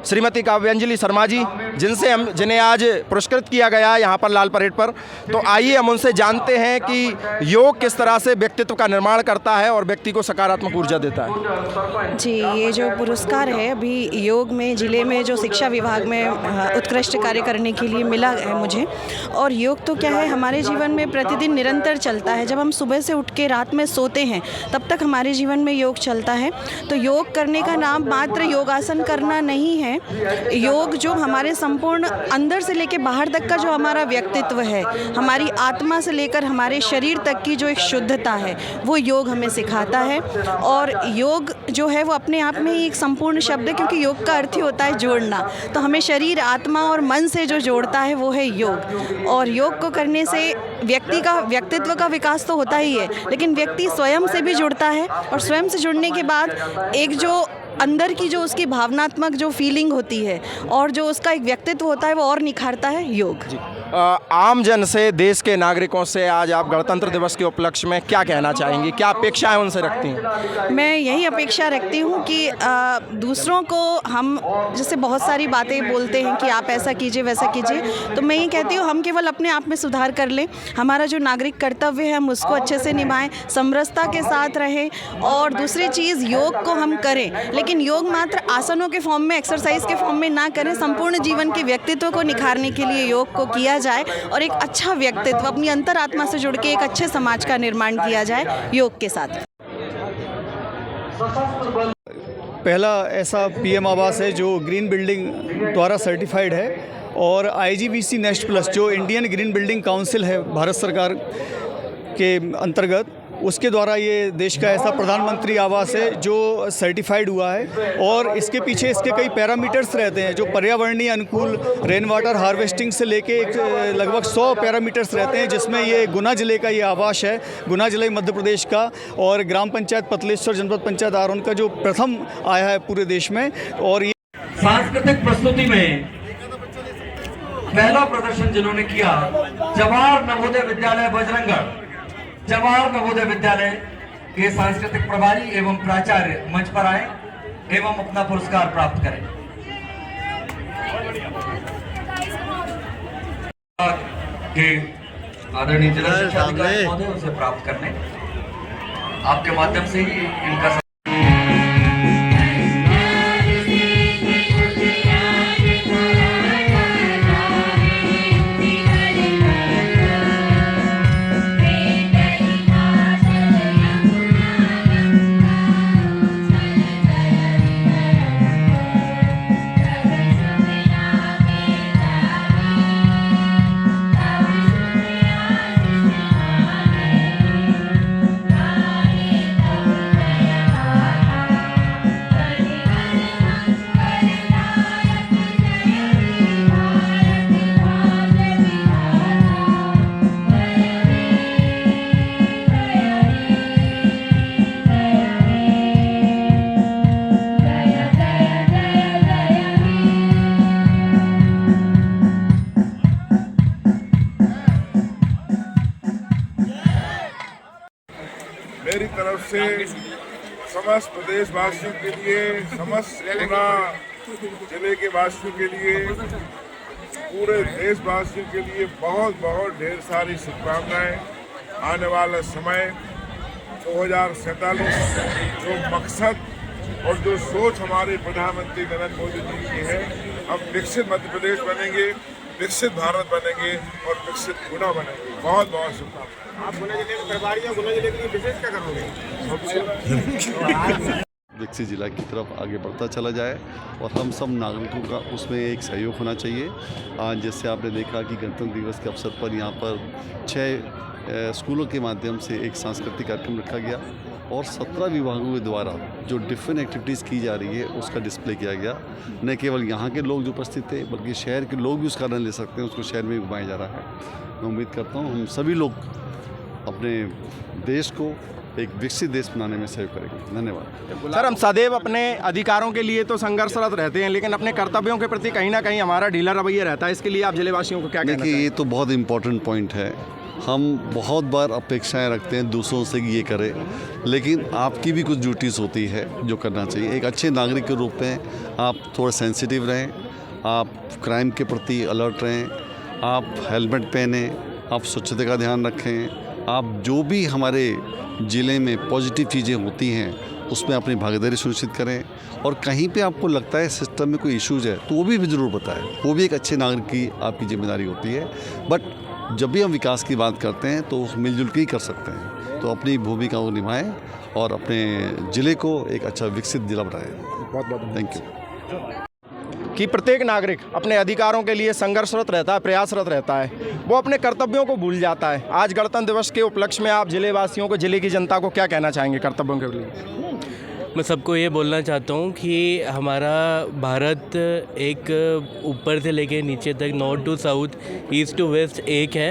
श्रीमती काव्यांजलि शर्मा जी, जिन्हें आज पुरस्कृत किया गया है यहाँ पर लाल परेड पर। तो आइए हम उनसे जानते हैं कि योग किस तरह से व्यक्तित्व का निर्माण करता है और व्यक्ति को सकारात्मक ऊर्जा देता है। जी, ये जो पुरस्कार है अभी योग में जिले में जो शिक्षा विभाग में उत्कृष्ट कार्य करने के लिए मिला है मुझे। और योग तो क्या है, हमारे जीवन में प्रतिदिन निरंतर चलता है। जब हम सुबह से उठ के रात में सोते हैं तब तक हमारे जीवन में योग चलता है। तो योग करने का नाम मात्र योगासन करना नहीं है। योग जो हमारे संपूर्ण अंदर से लेकर बाहर तक का जो हमारा व्यक्तित्व है, हमारी आत्मा से लेकर हमारे शरीर तक की जो एक शुद्धता है, वो योग हमें सिखाता है। और योग जो है वो अपने आप में ही एक संपूर्ण शब्द है, क्योंकि योग का अर्थ ही होता है जोड़ना। तो हमें शरीर, आत्मा और मन से जो जोड़ता है वो है योग। और योग को करने से व्यक्ति का व्यक्तित्व का विकास तो होता ही है, लेकिन व्यक्ति स्वयं से भी जुड़ता है। और स्वयं से जुड़ने के बाद एक जो अंदर की जो उसकी भावनात्मक जो फीलिंग होती है और जो उसका एक व्यक्तित्व होता है वो और निखारता है योग। आम जन से, देश के नागरिकों से आज आप गणतंत्र दिवस के उपलक्ष्य में क्या कहना चाहेंगी, क्या अपेक्षाएं उनसे रखती हैं? मैं यही अपेक्षा रखती हूँ कि दूसरों को हम जैसे बहुत सारी बातें बोलते हैं कि आप ऐसा कीजिए वैसा कीजिए, तो मैं ये कहती हूँ हम केवल अपने आप में सुधार कर लें, हमारा जो नागरिक कर्तव्य है हम उसको अच्छे से निभाएं, समरसता के साथ रहें। और दूसरी चीज़, योग को हम करें, लेकिन योग मात्र आसनों के फॉर्म में, एक्सरसाइज के फॉर्म में ना करें, संपूर्ण जीवन के व्यक्तित्व को निखारने के लिए योग को किया जाए और एक अच्छा व्यक्तित्व अपनी अंतरात्मा से जुड़ के एक अच्छे समाज का निर्माण किया जाए योग के साथ। पहला ऐसा पीएम आवास है जो ग्रीन बिल्डिंग द्वारा सर्टिफाइड है, और IGBC नेक्स्ट प्लस जो इंडियन ग्रीन बिल्डिंग काउंसिल है भारत सरकार के अंतर्गत, उसके द्वारा ये देश का ऐसा प्रधानमंत्री आवास है जो सर्टिफाइड हुआ है। और इसके पीछे इसके कई पैरामीटर्स रहते हैं जो पर्यावरणीय अनुकूल, रेन वाटर हार्वेस्टिंग से लेके एक लगभग 100 पैरामीटर्स रहते हैं, जिसमें ये गुना ज़िले का ये आवास है, गुना ज़िले मध्य प्रदेश का, और ग्राम पंचायत पतलेश्वर जनपद पंचायत आरोन का जो प्रथम आया है पूरे देश में। और ये सांस्कृतिक प्रस्तुति में पहला प्रदर्शन जिन्होंने किया, जवाहर नवोदय विद्यालय बजरंगगढ़, जवाहर नवोदय विद्यालय के सांस्कृतिक प्रभारी एवं प्राचार्य मंच पर आए एवं अपना पुरस्कार प्राप्त करें। के आदरणीय जिला शिक्षा अधिकारी महोदय उसे प्राप्त करने आपके माध्यम से ही इनका मेरी तरफ से समस्त प्रदेशवासियों के लिए, समस्त गुना जिले के वासियों के लिए, पूरे देशवासियों के लिए बहुत बहुत ढेर सारी शुभकामनाएं। आने वाला समय 2047 जो मकसद और जो सोच हमारे प्रधानमंत्री नरेंद्र मोदी जी की है, हम विकसित मध्य प्रदेश बनेंगे, विकसित भारत बनेंगे और विकसित गुना बनेंगे। बहुत बहुत शुभकामनाएं। आप गुना जिले में प्रभारी हैं, गुना जिले के लिए विशेष क्या करोगे? विकसित जिला की तरफ आगे बढ़ता चला जाए और हम सब नागरिकों का उसमें एक सहयोग होना चाहिए। आज जैसे आपने देखा कि गणतंत्र दिवस के अवसर पर यहाँ पर 6 स्कूलों के माध्यम से एक सांस्कृतिक कार्यक्रम रखा गया और 17 विभागों के द्वारा जो डिफरेंट एक्टिविटीज़ की जा रही है उसका डिस्प्ले किया गया। न केवल यहाँ के लोग जो उपस्थित थे बल्कि शहर के लोग भी उसका आनंद ले सकते हैं, उसको शहर में घुमाया जा रहा है। मैं उम्मीद करता हूँ हम सभी लोग अपने देश को एक विकसित देश बनाने में सहयोग करेंगे। धन्यवाद। सर, हम सदैव अपने अधिकारों के लिए तो संघर्षरत रहते हैं, लेकिन अपने कर्तव्यों के प्रति कहीं ना कहीं हमारा ढीला रवैया रहता है। इसके लिए आप जिलेवासियों को क्या कहना देखिए, ये तो बहुत इम्पोर्टेंट पॉइंट है। हम बहुत बार अपेक्षाएं रखते हैं दूसरों से कि ये करें, लेकिन आपकी भी कुछ ड्यूटीज़ होती है जो करना चाहिए। एक अच्छे नागरिक के रूप में आप थोड़ा सेंसिटिव रहें, आप क्राइम के प्रति अलर्ट रहें, आप हेलमेट पहने, आप स्वच्छता का ध्यान रखें, आप जो भी हमारे ज़िले में पॉजिटिव चीज़ें होती हैं उसमें अपनी भागीदारी सुनिश्चित करें। और कहीं पे आपको लगता है सिस्टम में कोई इश्यूज़ है तो वो भी ज़रूर बताएं, वो भी एक अच्छे नागरिक की आपकी जिम्मेदारी होती है। बट जब भी हम विकास की बात करते हैं तो मिलजुल के ही कर सकते हैं, तो अपनी भूमिका को निभाएं और अपने ज़िले को एक अच्छा विकसित जिला बनाएं। बहुत बहुत थैंक यू। कि प्रत्येक नागरिक अपने अधिकारों के लिए संघर्षरत रहता है, प्रयासरत रहता है, वो अपने कर्तव्यों को भूल जाता है। आज गणतंत्र दिवस के उपलक्ष्य में आप जिले वासियों को, जिले की जनता को क्या कहना चाहेंगे कर्तव्यों के लिए? मैं सबको ये बोलना चाहता हूँ कि हमारा भारत एक ऊपर से लेके नीचे तक, north to south, east to west एक है।